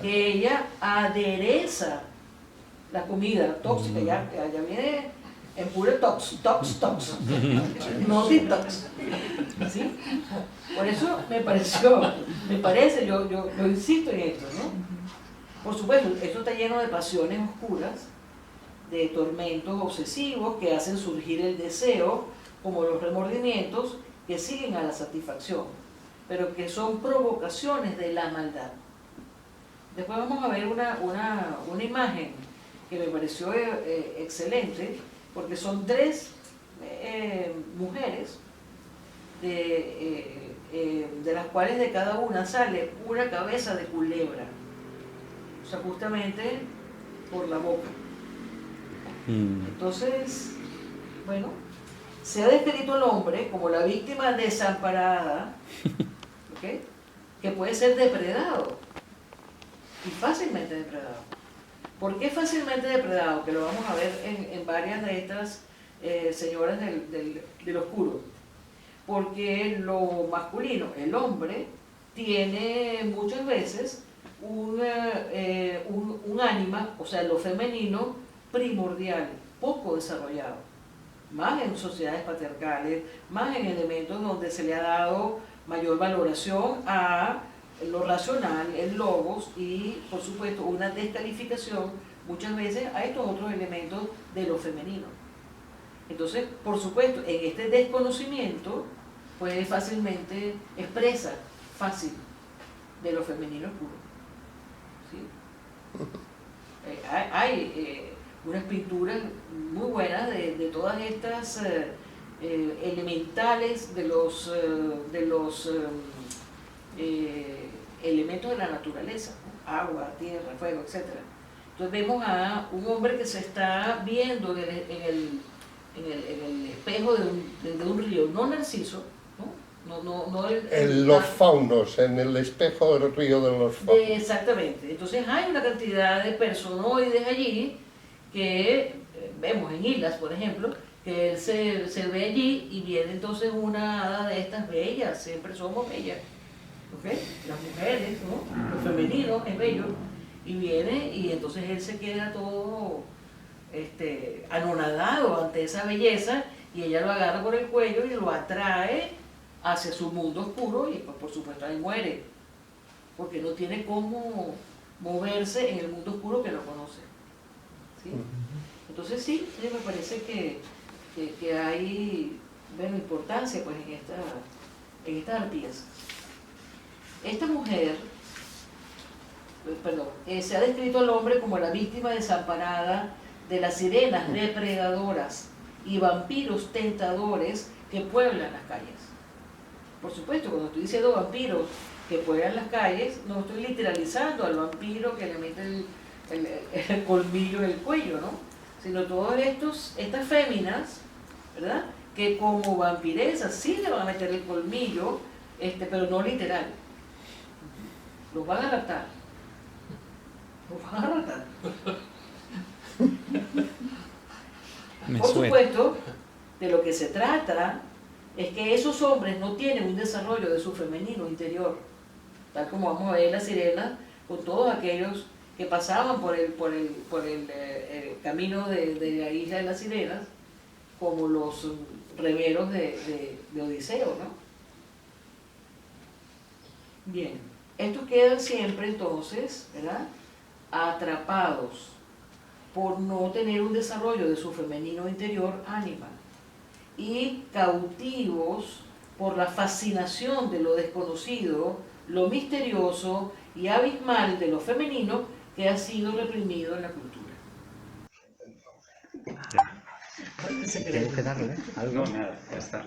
que ella adereza la comida tóxica, ya viene en puro tox, no detox, ¿sí? Por eso me parece, yo insisto en esto, ¿no? Por supuesto, esto está lleno de pasiones oscuras, de tormentos obsesivos que hacen surgir el deseo, como los remordimientos que siguen a la satisfacción, pero que son provocaciones de la maldad. Después vamos a ver una imagen que me pareció excelente, porque son 3 mujeres, de las cuales de cada una sale una cabeza de culebra, o sea, justamente por la boca. Entonces, bueno, se ha descrito al hombre como la víctima desamparada, ¿okay? Que puede ser depredado, y fácilmente depredado. ¿Por qué fácilmente depredado? Que lo vamos a ver en varias de estas señoras del oscuro. Porque lo masculino, el hombre, tiene muchas veces un ánima, o sea, lo femenino, primordial, poco desarrollado, más en sociedades patriarcales, más en elementos donde se le ha dado mayor valoración a lo racional, el logos y, por supuesto, una descalificación muchas veces a estos otros elementos de lo femenino. Entonces, por supuesto, en este desconocimiento, pues fácilmente expresa fácil de lo femenino puro. ¿Sí? Hay unas pinturas muy buenas de todas estas elementales de los elementos de la naturaleza, ¿no? Agua, tierra, fuego, etc. Entonces vemos a un hombre que se está viendo en el espejo de un río, no Narciso, Los faunos, en el espejo del río de los faunos. Exactamente. Entonces hay una cantidad de personoides allí que vemos en Islas, por ejemplo, que él se ve allí y viene entonces una hada de estas bellas, siempre somos bellas, ¿okay? Las mujeres, ¿no? Lo femenino es bello, y viene y entonces él se queda todo anonadado ante esa belleza y ella lo agarra por el cuello y lo atrae hacia su mundo oscuro y pues, por supuesto ahí muere, porque no tiene cómo moverse en el mundo oscuro que no conoce. ¿Sí? Entonces sí, me parece que hay, bueno, importancia pues, en estas arpías. Esta mujer, se ha descrito al hombre como la víctima desamparada de las sirenas depredadoras y vampiros tentadores que pueblan las calles. Por supuesto, cuando estoy diciendo vampiros que pueblan las calles, no estoy literalizando al vampiro que le mete el colmillo en el cuello, ¿no? Sino todas estas féminas, ¿verdad?, que como vampiresas sí le van a meter el colmillo, pero no literal. Los van a raptar. Los van a raptar. Por supuesto, de lo que se trata es que esos hombres no tienen un desarrollo de su femenino interior, tal como vamos a ver en la sirena, con todos aquellos que pasaban por el camino de la isla de las sirenas, como los remeros de Odiseo, ¿no? Bien, estos quedan siempre entonces, ¿verdad?, atrapados por no tener un desarrollo de su femenino interior animal y cautivos por la fascinación de lo desconocido, lo misterioso y abismal de lo femenino que ha sido reprimido en la cultura. Tengo que darle algo. No, nada, ya está.